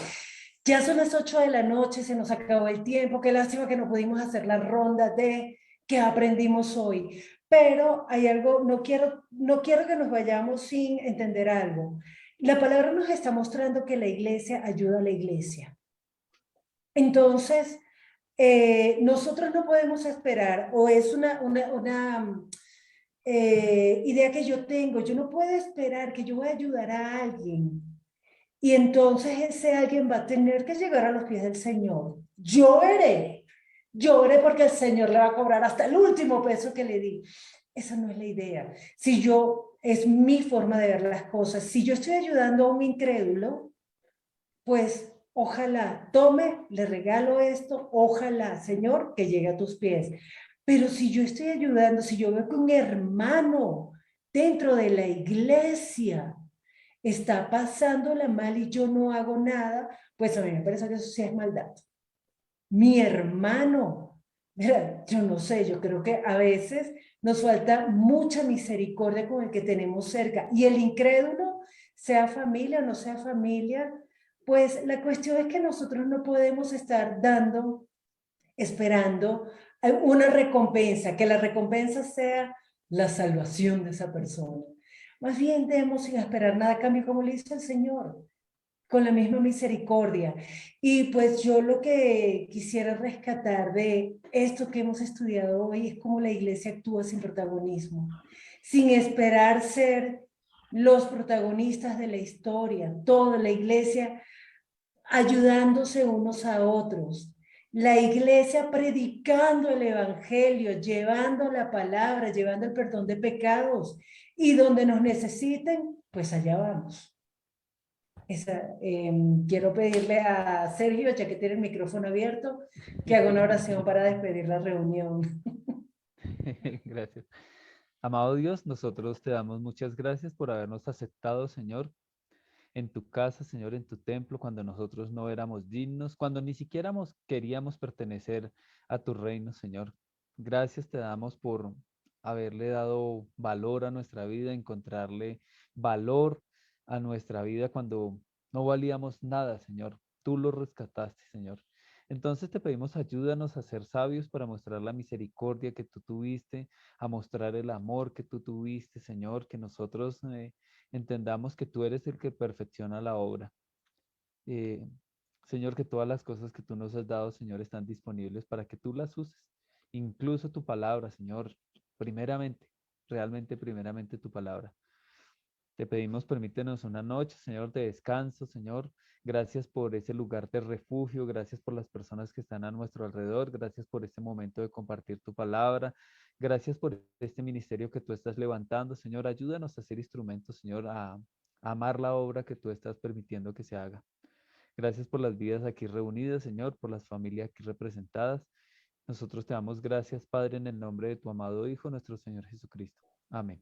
Ya son las 8 de la noche, se nos acabó el tiempo. Qué lástima que no pudimos hacer la ronda de qué aprendimos hoy. Pero hay algo, no quiero que nos vayamos sin entender algo. La palabra nos está mostrando que la iglesia ayuda a la iglesia. Entonces, nosotros no podemos esperar, o es una idea que yo tengo, yo no puedo esperar que yo voy a ayudar a alguien y entonces ese alguien va a tener que llegar a los pies del Señor. Yo veré porque el Señor le va a cobrar hasta el último peso que le di. Esa no es la idea. Es mi forma de ver las cosas. Si yo estoy ayudando a un incrédulo, pues ojalá tome, le regalo esto, ojalá, Señor, que llegue a tus pies. Pero si yo estoy ayudando, si yo veo que un hermano dentro de la iglesia está pasándola mal y yo no hago nada, pues a mí me parece que eso sí es maldad. Mi hermano, mira, yo no sé, yo creo que a veces nos falta mucha misericordia con el que tenemos cerca. Y el incrédulo, sea familia o no sea familia, pues la cuestión es que nosotros no podemos estar esperando una recompensa, que la recompensa sea la salvación de esa persona. Más bien demos sin esperar nada a cambio, como le dice el Señor, con la misma misericordia. Y pues yo lo que quisiera rescatar de esto que hemos estudiado hoy es cómo la iglesia actúa sin protagonismo, sin esperar ser los protagonistas de la historia. Toda la iglesia ayudándose unos a otros. La iglesia predicando el evangelio, llevando la palabra, llevando el perdón de pecados. Y donde nos necesiten, pues allá vamos. Quiero pedirle a Sergio, ya que tiene el micrófono abierto, que haga una oración para despedir la reunión. Gracias. Amado Dios, nosotros te damos muchas gracias por habernos aceptado, Señor, en tu casa, Señor, en tu templo, cuando nosotros no éramos dignos, cuando ni siquiera queríamos pertenecer a tu reino, Señor. Gracias te damos por haberle dado valor a nuestra vida, encontrarle valor a nuestra vida cuando no valíamos nada, Señor. Tú lo rescataste, Señor. Entonces te pedimos ayúdanos a ser sabios para mostrar la misericordia que tú tuviste, a mostrar el amor que tú tuviste, Señor, que nosotros entendamos que tú eres el que perfecciona la obra. Eh, Señor, que todas las cosas que tú nos has dado, Señor, están disponibles para que tú las uses. Incluso tu palabra, Señor, primeramente, realmente primeramente tu palabra. Te pedimos, permítenos una noche, Señor, de descanso, Señor. Gracias por ese lugar de refugio, gracias por las personas que están a nuestro alrededor, gracias por este momento de compartir tu palabra, gracias por este ministerio que tú estás levantando, Señor. Ayúdanos a ser instrumentos, Señor, a amar la obra que tú estás permitiendo que se haga. Gracias por las vidas aquí reunidas, Señor, por las familias aquí representadas. Nosotros te damos gracias, Padre, en el nombre de tu amado Hijo, nuestro Señor Jesucristo. Amén.